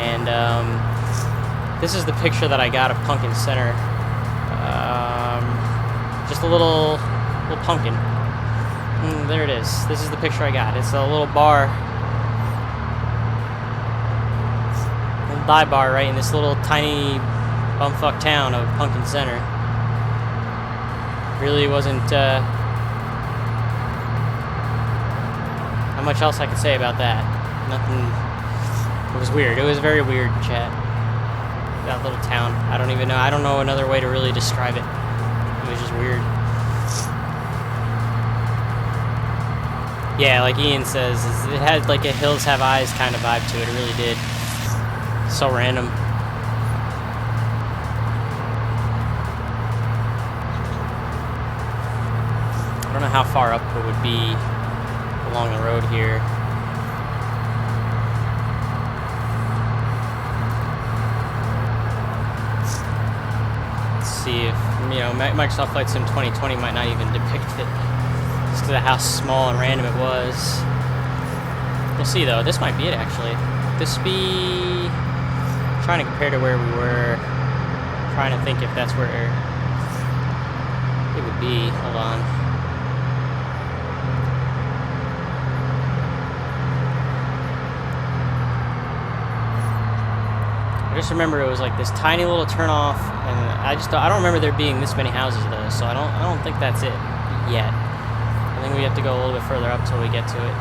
And this is the picture that I got of Pumpkin Center. Just a little pumpkin. There it is. This is the picture I got. It's a little bar. Little dive bar right in this little tiny bumfuck town of Pumpkin Center. Really wasn't not much else I could say about that. Nothing. It was weird. It was very weird, chat. That little town. I don't even know. I don't know another way to really describe it. It was just weird. Yeah, like Ian says, it had like a Hills Have Eyes kind of vibe to it. It really did. So random. I don't know how far up it would be along the road here. See if, you know, Microsoft Flight Sim 2020 might not even depict it just because of how small and random it was. We'll see though. This might be it actually. This be trying to compare to where we were. Trying to think if that's where it would be. Hold on. I just remember it was like this tiny little turnoff, and I don't remember there being this many houses though, so I don't think that's it yet. I think we have to go a little bit further up till we get to it.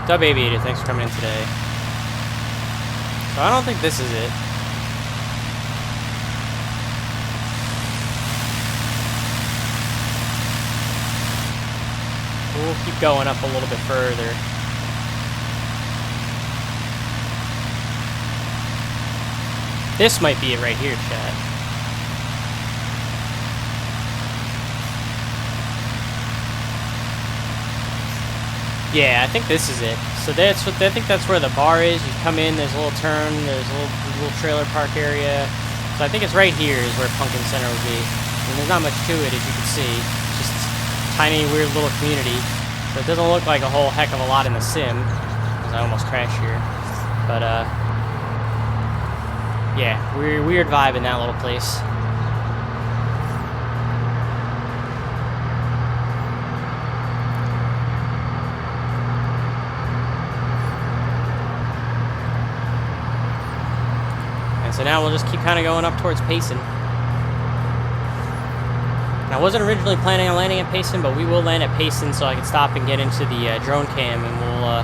Dub Aviator, thanks for coming in today. So I don't think this is it. We'll keep going up a little bit further. This might be it right here, chat. Yeah, I think this is it. So that's what I think that's where the bar is. You come in, there's a little turn, there's a little trailer park area. So I think it's right here is where Pumpkin Center would be. And there's not much to it, as you can see. It's just tiny, weird little community. So it doesn't look like a whole heck of a lot in the sim, because I almost crashed here. But, yeah, weird vibe in that little place. And so now we'll just keep kind of going up towards Payson. I wasn't originally planning on landing at Payson, but we will land at Payson so I can stop and get into the drone cam, and we'll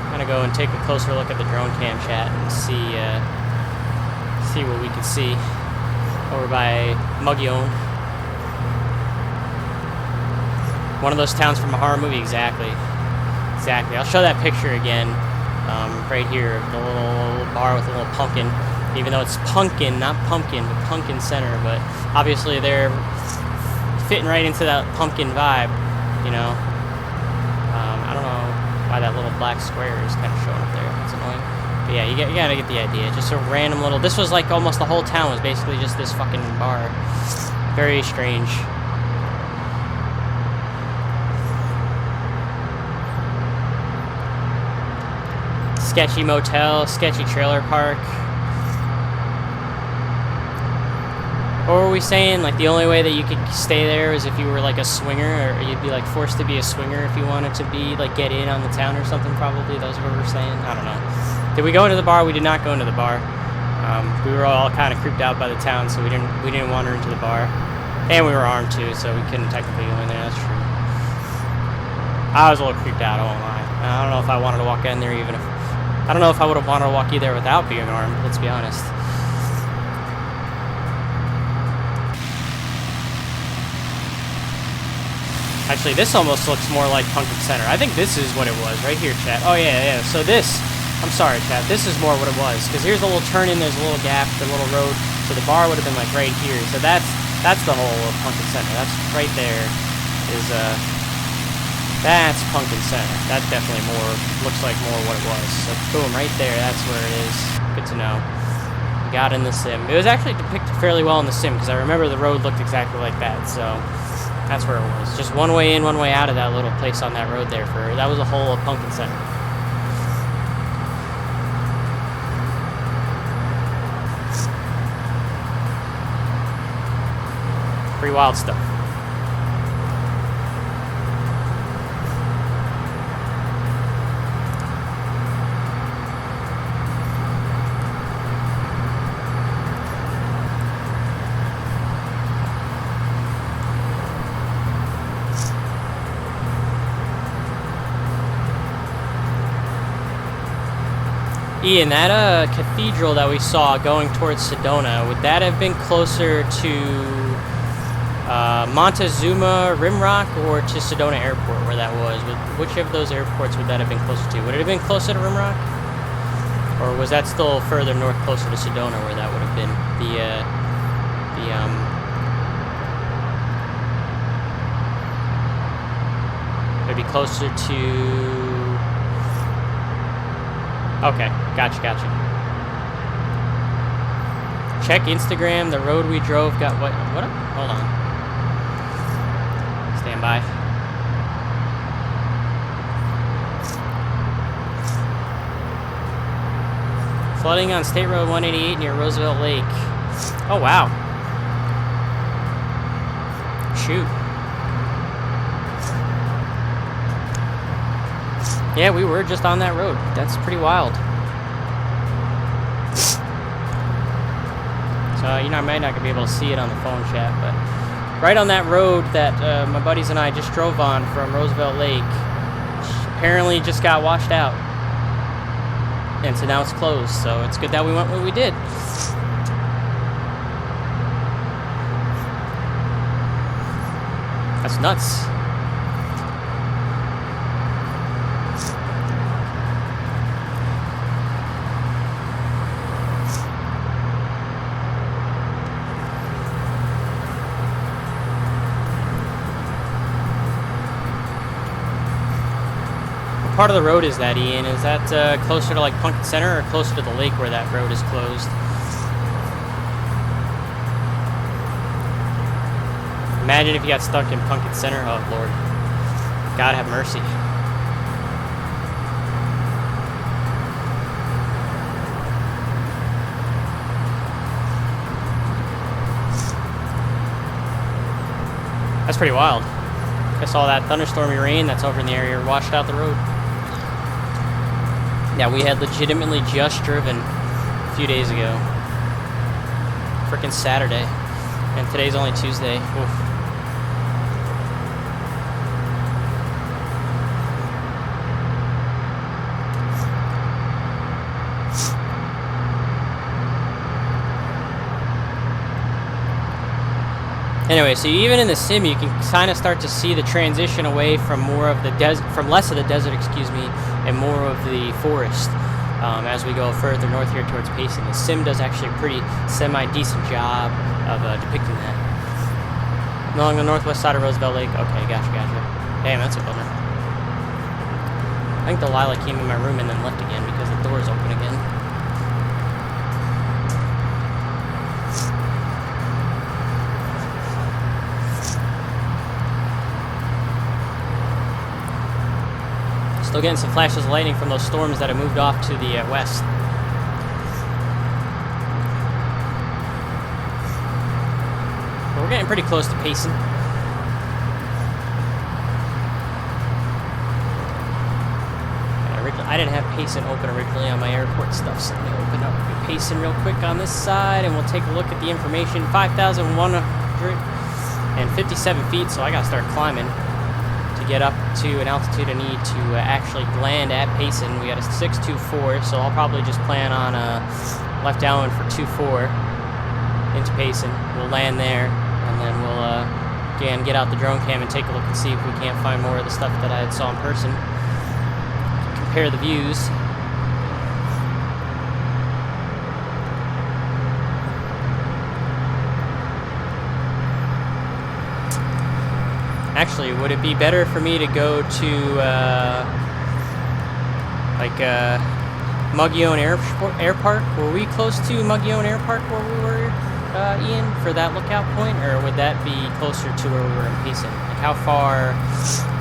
kind of go and take a closer look at the drone cam, chat, and see what we can see over by Muggione. One of those towns from a horror movie, exactly. I'll show that picture again, right here, the little bar with a little pumpkin. Even though it's pumpkin, not pumpkin, but Pumpkin Center, but obviously they're fitting right into that pumpkin vibe, you know. I don't know why that little black square is kind of showing up there. It's annoying. But yeah, you gotta get the idea. Just a random little... This was like almost the whole town was basically just this fucking bar. Very strange. Sketchy motel, sketchy trailer park. What were we saying? Like the only way that you could stay there is if you were like a swinger, or you'd be like forced to be a swinger if you wanted to be like get in on the town or something. Probably those were what we were saying. I don't know. Did we go into the bar? We did not go into the bar. We were all kind of creeped out by the town, so we didn't wander into the bar, and we were armed too, so we couldn't technically go in there. That's true. I was a little creeped out. I won't lie. I don't know if I wanted to walk in there even if. I don't know if I would have wanted to walk in there without being armed. Let's be honest. Actually, this almost looks more like Pumpkin Center. I think this is what it was right here, chat. Oh, yeah. So this, I'm sorry, chat. This is more what it was, because here's a little turn in, there's a little gap, the little road, so the bar would have been like right here. So that's the whole of Pumpkin Center. That's right there is that's Pumpkin Center. That's definitely more, looks like more what it was. So boom, right there, that's where it is. Good to know. Got in the sim. It was actually depicted fairly well in the sim, because I remember the road looked exactly like that. So that's where it was. Just one way in, one way out of that little place on that road there. That was the whole of Pumpkin Center. Pretty wild stuff. Ian, that cathedral that we saw going towards Sedona, would that have been closer to Montezuma, Rimrock, or to Sedona Airport, where that was? Which of those airports would that have been closer to? Would it have been closer to Rimrock? Or was that still further north, closer to Sedona, where that would have been? It'd be closer to... Okay, gotcha. Check Instagram. The road we drove got what? Hold on. Stand by. Flooding on State Road 188 near Roosevelt Lake. Oh wow. Shoot. Yeah, we were just on that road. That's pretty wild. So, I might not be able to see it on the phone chat, but right on that road that my buddies and I just drove on from Roosevelt Lake, apparently just got washed out. And so now it's closed, so it's good that we went where we did. That's nuts. Part of the road is that, Ian? Is that closer to like Pumpkin Center or closer to the lake where that road is closed? Imagine if you got stuck in Pumpkin Center. Oh Lord, God have mercy. That's pretty wild. I saw that thunderstormy rain that's over in the area washed out the road. Yeah, we had legitimately just driven a few days ago. Frickin' Saturday. And today's only Tuesday. Oof. Anyway, so even in the sim, you can kind of start to see the transition away from more of the from less of the desert, and more of the forest as we go further north here towards Payson. The sim does actually a pretty semi-decent job of depicting that. Along the northwest side of Roosevelt Lake. Okay, gotcha. Damn, that's a bummer. I think Delilah came in my room and then left again because the door's open again. Still getting some flashes of lightning from those storms that have moved off to the west. But we're getting pretty close to Payson. I didn't have Payson open originally on my airport stuff, so let me open up Payson real quick on this side, and we'll take a look at the information. 5,157 feet, so I gotta start climbing to get up to an altitude I need to actually land at Payson. We got a 624, so I'll probably just plan on left downwind for 24 into Payson. We'll land there, and then we'll again get out the drone cam and take a look and see if we can't find more of the stuff that I had saw in person. Compare the views. Actually, would it be better for me to go to Muggione Air Park? Were we close to Muggione Air Park where we were, Ian, for that lookout point, or would that be closer to where we were in Payson? Like, how far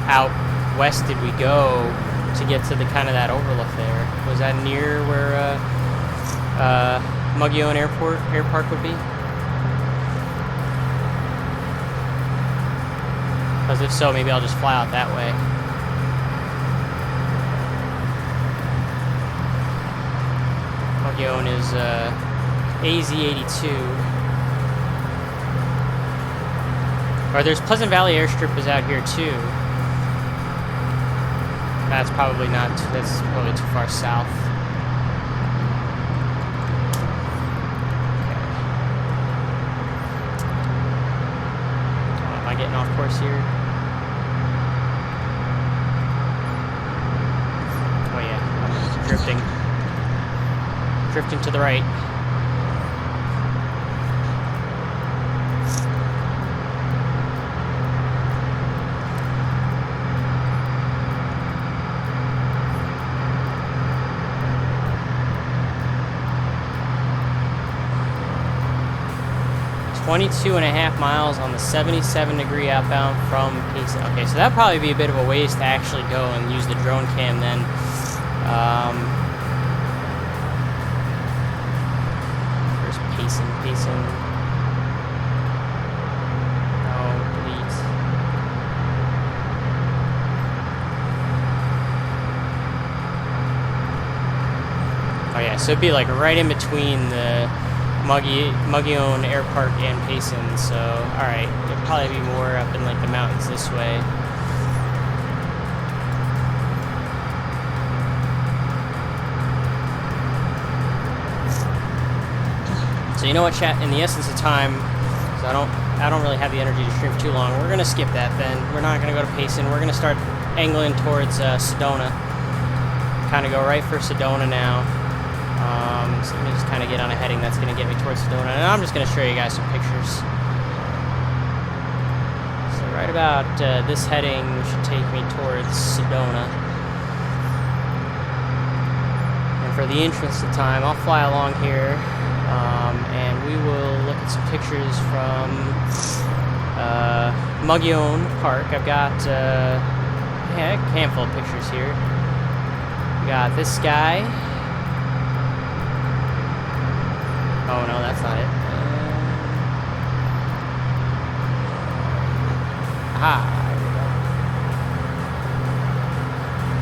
out west did we go to get to the kind of that overlook there? Was that near where Muggione Air Park would be? Because if so, maybe I'll just fly out that way. Muggione is AZ-82. Or there's Pleasant Valley Airstrip is out here too. That's probably not. That's probably too far south. Am I getting off course here? Oh yeah, I'm drifting to the right. .5 miles on the 77-degree outbound from Payson. Okay, so that'd probably be a bit of a ways to actually go and use the drone cam then. Where's Payson? Oh, please. Oh yeah, so it'd be like right in between the Muggione Air Park and Payson, so alright, it'll probably be more up in like the mountains this way. So you know what, chat, in the essence of time, so I don't really have the energy to stream too long, we're gonna skip that then. We're not gonna go to Payson, we're gonna start angling towards Sedona. Kinda go right for Sedona now. So let me just kind of get on a heading that's going to get me towards Sedona, and I'm just going to show you guys some pictures. So right about this heading should take me towards Sedona. And for the interest of time, I'll fly along here, and we will look at some pictures from Muggione Park. I've got a handful of pictures here. We got this guy. Oh no, that's not it. Aha, there we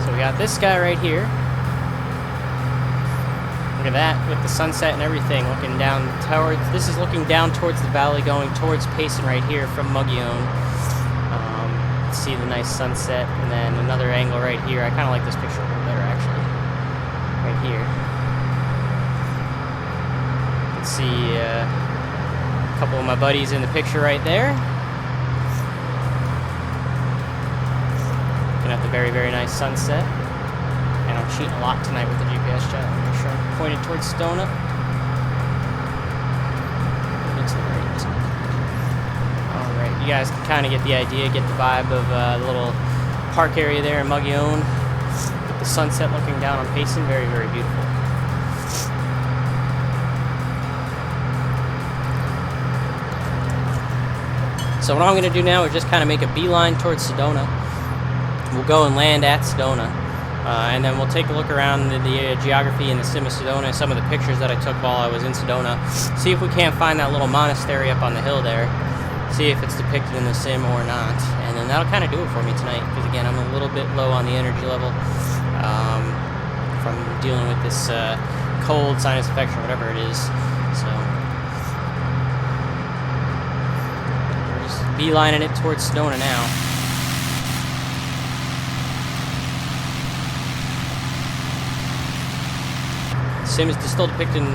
go. So we got this guy right here. Look at that, with the sunset and everything, looking down towards. This is looking down towards the valley, going towards Payson right here from Muggione. See the nice sunset, and then another angle right here. I kind of like this picture a little better, actually. Right here. See a couple of my buddies in the picture right there. Looking at the very, very nice sunset. And I'm cheating a lot tonight with the GPS chat. Make sure I'm pointed towards Sedona. Alright, you guys can kind of get the idea, get the vibe of the little park area there in Muggione. With the sunset looking down on Payson. Very, very beautiful. So what I'm going to do now is just kind of make a beeline towards Sedona. We'll go and land at Sedona. And then we'll take a look around the geography and the sim of Sedona, some of the pictures that I took while I was in Sedona. See if we can't find that little monastery up on the hill there. See if it's depicted in the sim or not. And then that'll kind of do it for me tonight. Because again, I'm a little bit low on the energy level from dealing with this cold, sinus infection, whatever it is. So beelining it towards Sedona now. Sim is still depicting.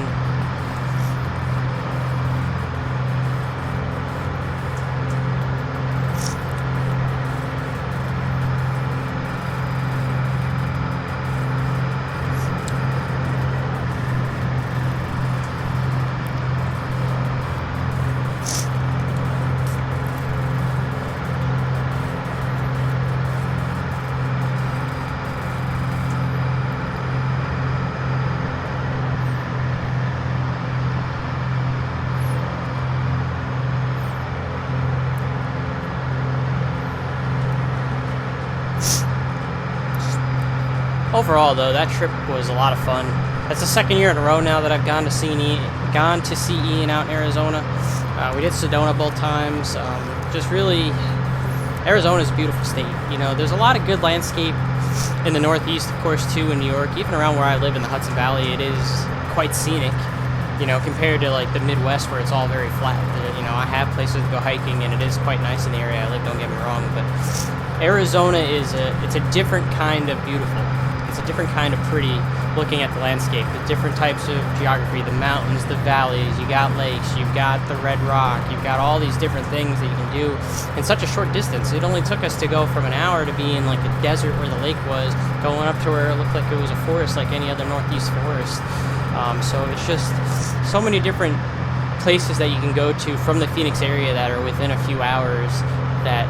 overall, though, that trip was a lot of fun. That's the second year in a row now that I've gone to see Ian out in Arizona. We did Sedona both times. Just really, Arizona is a beautiful state. You know, there's a lot of good landscape in the Northeast, of course, too, in New York. Even around where I live in the Hudson Valley, it is quite scenic. You know, compared to like the Midwest where it's all very flat. You know, I have places to go hiking, and it is quite nice in the area I live. Don't get me wrong, but Arizona is it's a different kind of beautiful. It's a different kind of pretty. Looking at the landscape, the different types of geography, the mountains, the valleys, you got lakes, you've got the red rock, you've got all these different things that you can do in such a short distance. It only took us to go from an hour to be in like a desert where the lake was, going up to where it looked like it was a forest like any other Northeast forest. So it's just so many different places that you can go to from the Phoenix area that are within a few hours that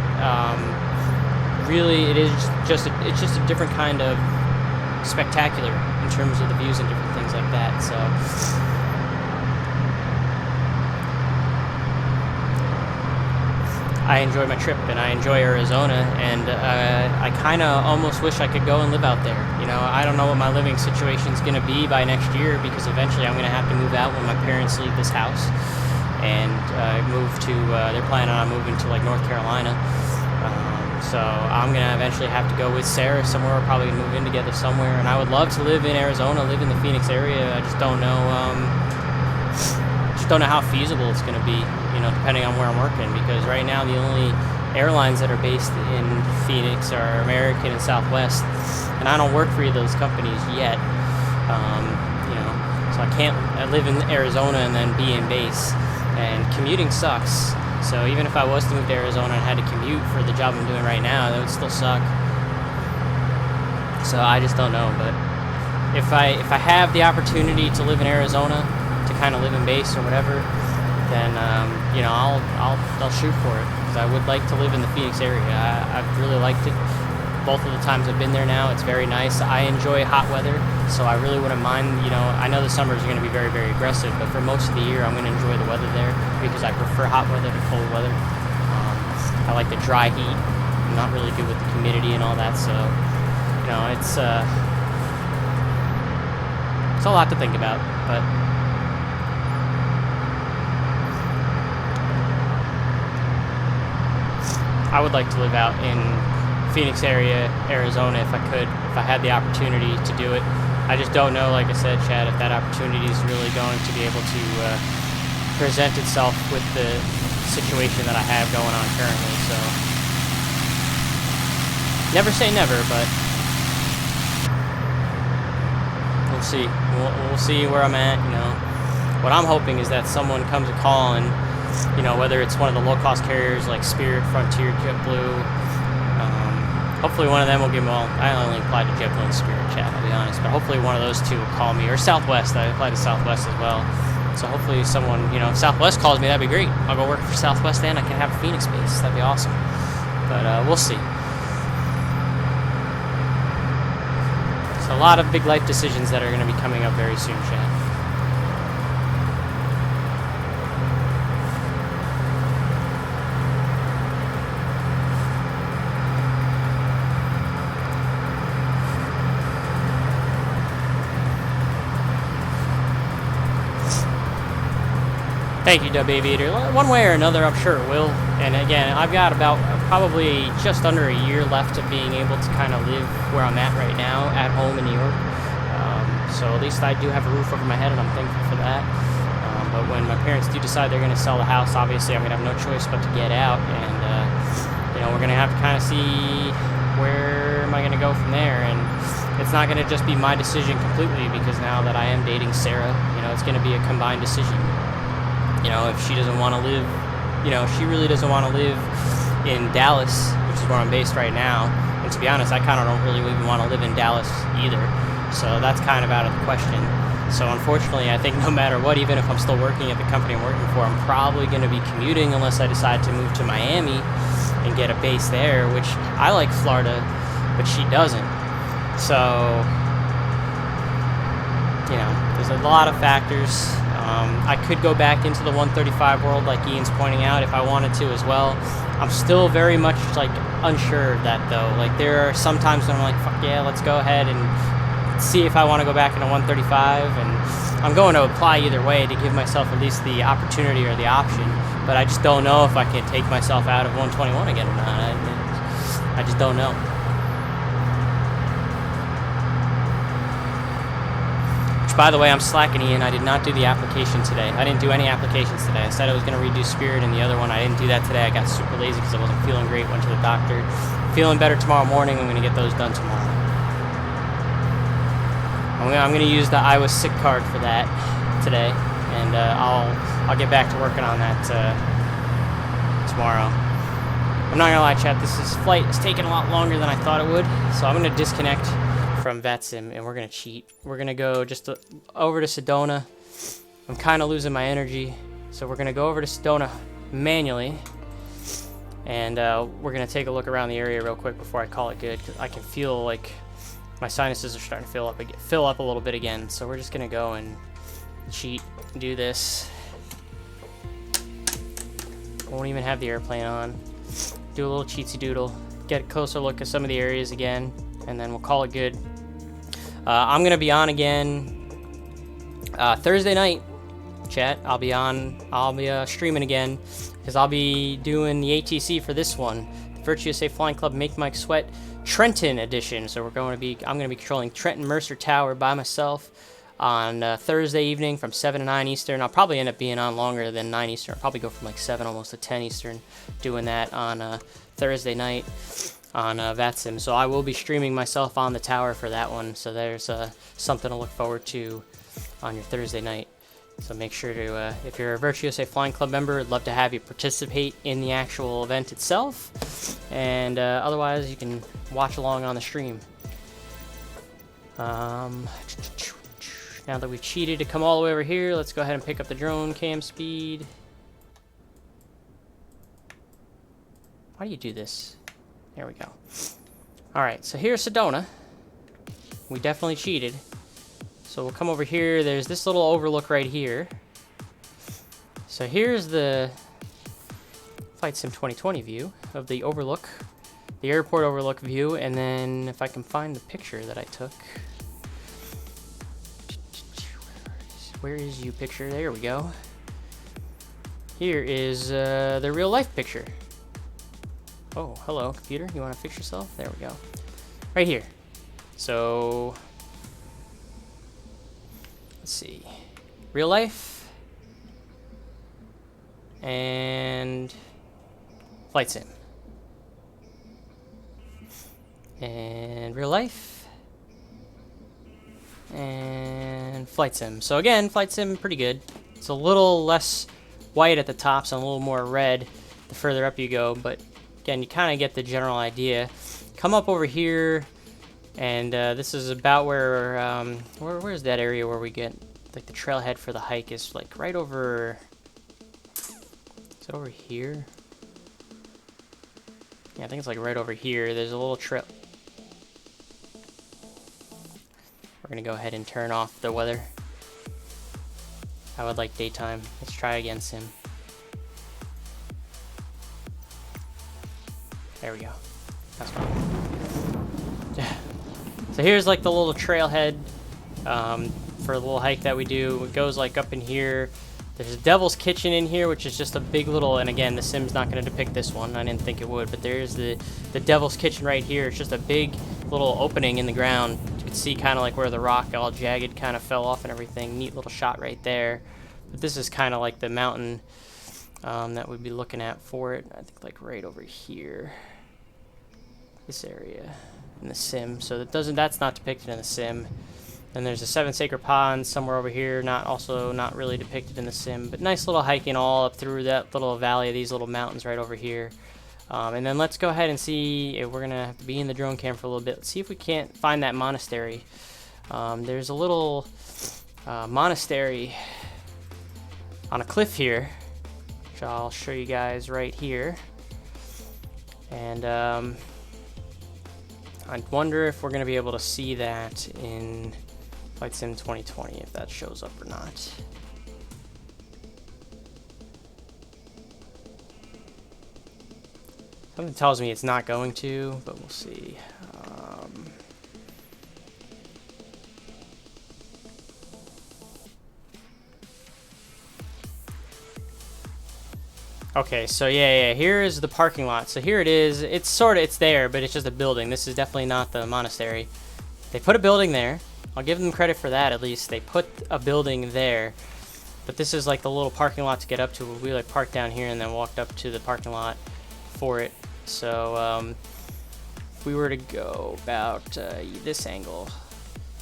really it's just a different kind of spectacular in terms of the views and different things like that. So I enjoy my trip, and I enjoy Arizona, and I kind of almost wish I could go and live out there. You know, I don't know what my living situation is going to be by next year, because eventually I'm going to have to move out when my parents leave this house and move to they're planning on moving to like North Carolina. So I'm going to eventually have to go with Sarah somewhere. We're probably going to move in together somewhere. And I would love to live in Arizona, live in the Phoenix area. I just don't know how feasible it's going to be, you know, depending on where I'm working. Because right now the only airlines that are based in Phoenix are American and Southwest. And I don't work for either of those companies yet. You know, so I live in Arizona and then be in base. And commuting sucks. So even if I was to move to Arizona and had to commute for the job I'm doing right now, that would still suck. So I just don't know. But if I have the opportunity to live in Arizona, to kind of live in base or whatever, then you know, I'll shoot for it, because I would like to live in the Phoenix area. I've really liked it. Both of the times I've been there now, it's very nice. I enjoy hot weather, so I really wouldn't mind. You know, I know the summers are going to be very, very aggressive, but for most of the year, I'm going to enjoy the weather there, because I prefer hot weather to cold weather. I like the dry heat. I'm not really good with the humidity and all that, so you know, it's a lot to think about, but. I would like to live out in Phoenix area, Arizona, if I could, if I had the opportunity to do it. I just don't know, like I said, Chad, if that opportunity is really going to be able to present itself with the situation that I have going on currently. So, never say never, but we'll see. We'll see where I'm at. You know, what I'm hoping is that someone comes a call, and you know, whether it's one of the low-cost carriers like Spirit, Frontier, JetBlue. Hopefully one of them will give me, well, I only applied to JetBlue and Spirit, Chat, I'll be honest, but hopefully one of those two will call me, or Southwest. I applied to Southwest as well. So hopefully someone, you know, if Southwest calls me, that'd be great. I'll go work for Southwest and I can have a Phoenix base. That'd be awesome. But we'll see. So a lot of big life decisions that are going to be coming up very soon, Chat. Thank you, Dub Aviator. One way or another, I'm sure it will. And again, I've got about probably just under a year left of being able to kind of live where I'm at right now, at home in New York. So at least I do have a roof over my head, and I'm thankful for that. But when my parents do decide they're going to sell the house, obviously I'm going to have no choice but to get out. And, you know, we're going to have to kind of see where am I going to go from there. And it's not going to just be my decision completely, because now that I am dating Sarah, you know, it's going to be a combined decision. You know, if she doesn't want to live, you know, she really doesn't want to live in Dallas, which is where I'm based right now. And to be honest, I kind of don't really even want to live in Dallas either. So that's kind of out of the question. So unfortunately, I think no matter what, even if I'm still working at the company I'm working for, I'm probably going to be commuting unless I decide to move to Miami and get a base there, which I like Florida, but she doesn't. So, you know, there's a lot of factors. I could go back into the 135 world like Ian's pointing out if I wanted to as well. I'm still very much like unsure of that though. Like there are some times when I'm like, fuck yeah, let's go ahead and see if I want to go back into 135, and I'm going to apply either way to give myself at least the opportunity or the option, but I just don't know if I can take myself out of 121 again or not. I just don't know. Which, by the way, I'm slacking, Ian. I did not do the application today. I didn't do any applications today. I said I was going to redo Spirit and the other one. I didn't do that today. I got super lazy because I wasn't feeling great. Went to the doctor. Feeling better tomorrow morning. I'm going to get those done tomorrow. I'm going to use the I was sick card for that today, and I'll get back to working on that tomorrow. I'm not going to lie, chat, this flight is taking a lot longer than I thought it would, so I'm going to disconnect from VATSIM, and we're going to cheat. We're going to go just over to Sedona. I'm kind of losing my energy, so we're going to go over to Sedona manually, and we're going to take a look around the area real quick before I call it good, because I can feel like my sinuses are starting to fill up a little bit again, so we're just going to go and cheat, do this. Won't even have the airplane on. Do a little cheatsy doodle, get a closer look at some of the areas again, and then we'll call it good. I'm gonna be on again Thursday night, chat. I'll be streaming again because I'll be doing the ATC for this one, the Virtue USA Flying Club Make Mike Sweat Trenton edition. So I'm gonna be controlling Trenton Mercer Tower by myself on Thursday evening from 7 to 9 Eastern. I'll probably end up being on longer than 9 Eastern. I'll probably go from like 7 almost to 10 Eastern doing that on Thursday night on VATSIM. So I will be streaming myself on the tower for that one. So there's something to look forward to on your Thursday night. So make sure to, if you're a Virtue USA Flying Club member, I'd love to have you participate in the actual event itself. And otherwise, you can watch along on the stream. Now that we've cheated to come all the way over here, let's go ahead and pick up the drone cam speed. Why do you do this? There we go. Alright, so here's Sedona. We definitely cheated. So we'll come over here. There's this little overlook right here. So here's the VATSIM 2020 view of the overlook. The airport overlook view. And then if I can find the picture that I took. Where is you picture? There we go. Here is the real life picture. Oh, hello, computer. You want to fix yourself? There we go. Right here. So, let's see. Real life. And VATSIM. And real life. And VATSIM. So again, VATSIM pretty good. It's a little less white at the top, so a little more red the further up you go, but again, you kind of get the general idea. Come up over here, and this is about where where's that area where we get like the trailhead for the hike is like right over. Is it over here? Yeah, I think it's like right over here. There's a little trail. We're gonna go ahead and turn off the weather. I would like daytime. Let's try again, Sim. There we go. That's fine. So here's like the little trailhead for the little hike that we do. It goes like up in here. There's a Devil's Kitchen in here, which is just a big little, and again, the Sim's not going to depict this one. I didn't think it would, but there's the Devil's Kitchen right here. It's just a big little opening in the ground. You can see kind of like where the rock all jagged kind of fell off and everything. Neat little shot right there. But this is kind of like the mountain that we'd be looking at for it. I think like right over here. This area in the Sim. So that's not depicted in the Sim. And there's a 7 Sacred Ponds somewhere over here, not really depicted in the Sim, but nice little hiking all up through that little valley of these little mountains right over here. And then let's go ahead and see if we're gonna have to be in the drone cam for a little bit. Let's see if we can't find that monastery. There's a little monastery on a cliff here, which I'll show you guys right here. And I wonder if we're gonna be able to see that in VATSIM 2020, if that shows up or not. Something tells me it's not going to, but we'll see. Okay, so yeah, here is the parking lot. So here it is. It's there, but it's just a building. This is definitely not the monastery. They put a building there. I'll give them credit for that at least. They put a building there. But this is like the little parking lot to get up to. We like parked down here and then walked up to the parking lot for it. So if we were to go about this angle.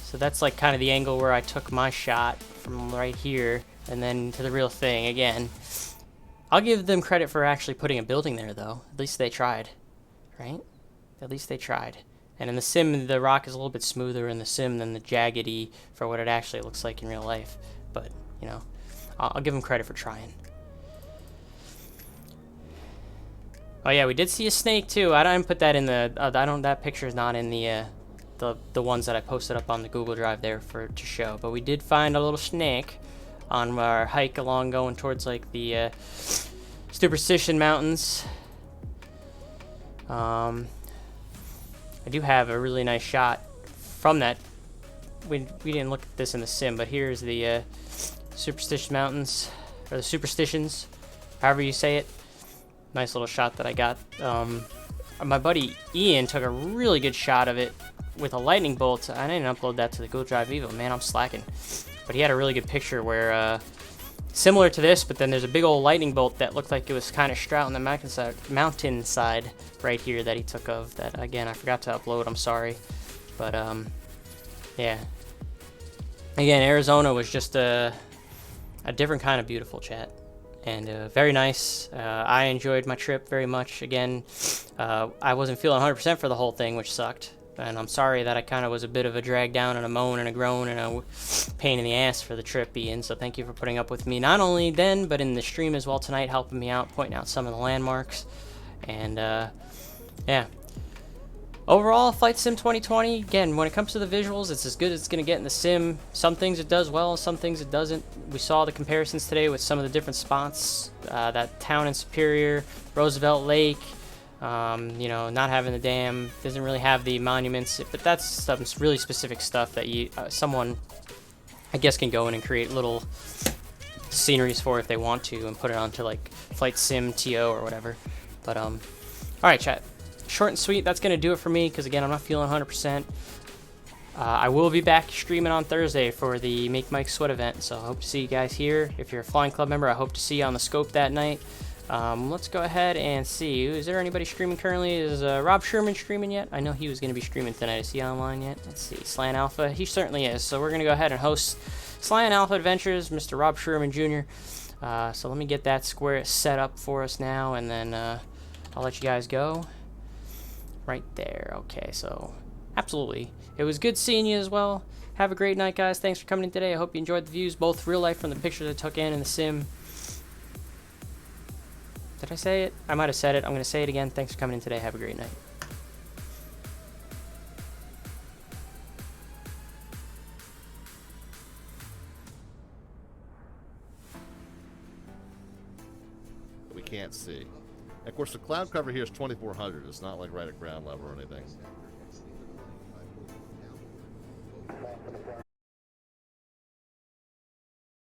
So that's like kind of the angle where I took my shot from right here and then to the real thing again. I'll give them credit for actually putting a building there, though. At least they tried, right? At least they tried. And in the sim, the rock is a little bit smoother in the sim than the jaggedy for what it actually looks like in real life. But, you know, I'll give them credit for trying. Oh yeah, we did see a snake too. I didn't put that in the. That picture is not in the ones that I posted up on the Google Drive there to show. But we did find a little snake on our hike along going towards like the Superstition Mountains. I do have a really nice shot from that. We didn't look at this in the sim, but here's the Superstition Mountains, or the Superstitions, however you say it. Nice little shot that I got. My buddy Ian took a really good shot of it with a lightning bolt. I didn't upload that to the Google Drive Evo. Man, I'm slacking. But he had a really good picture where, similar to this, but then there's a big old lightning bolt that looked like it was kind of straight on the mountainside right here that he took of. That, again, I forgot to upload. I'm sorry. But, yeah. Again, Arizona was just a different kind of beautiful, chat. And very nice. I enjoyed my trip very much. Again, I wasn't feeling 100% for the whole thing, which sucked. And I'm sorry that I kind of was a bit of a drag down and a moan and a groan and a pain in the ass for the trip, Ian. So thank you for putting up with me, not only then, but in the stream as well tonight, helping me out, pointing out some of the landmarks. And, yeah. Overall, Flight Sim 2020, again, when it comes to the visuals, it's as good as it's going to get in the sim. Some things it does well, some things it doesn't. We saw the comparisons today with some of the different spots. That town in Superior, Roosevelt Lake, you know, not having the dam, doesn't really have the monuments, but that's some really specific stuff that someone, I guess, can go in and create little sceneries for if they want to and put it onto like Flight Sim TO or whatever. But all right, chat. Short and sweet. That's gonna do it for me because again, I'm not feeling 100%. I will be back streaming on Thursday for the Make Mike Sweat event, so I hope to see you guys here. If you're a Flying Club member, I hope to see you on the scope that night. Let's go ahead and see. Is there anybody streaming currently? Is Rob Sherman streaming yet? I know he was going to be streaming tonight. Is he online yet? Let's see. Slan Alpha. He certainly is. So we're going to go ahead and host Slan Alpha Adventures, Mr. Rob Sherman Jr. So let me get that square set up for us now, and then I'll let you guys go. Right there. Okay, so absolutely. It was good seeing you as well. Have a great night, guys. Thanks for coming in today. I hope you enjoyed the views, both real life from the pictures I took in the sim. Did I say it? I might have said it. I'm going to say it again. Thanks for coming in today. Have a great night. We can't see. Of course, the cloud cover here is 2400. It's not like right at ground level or anything.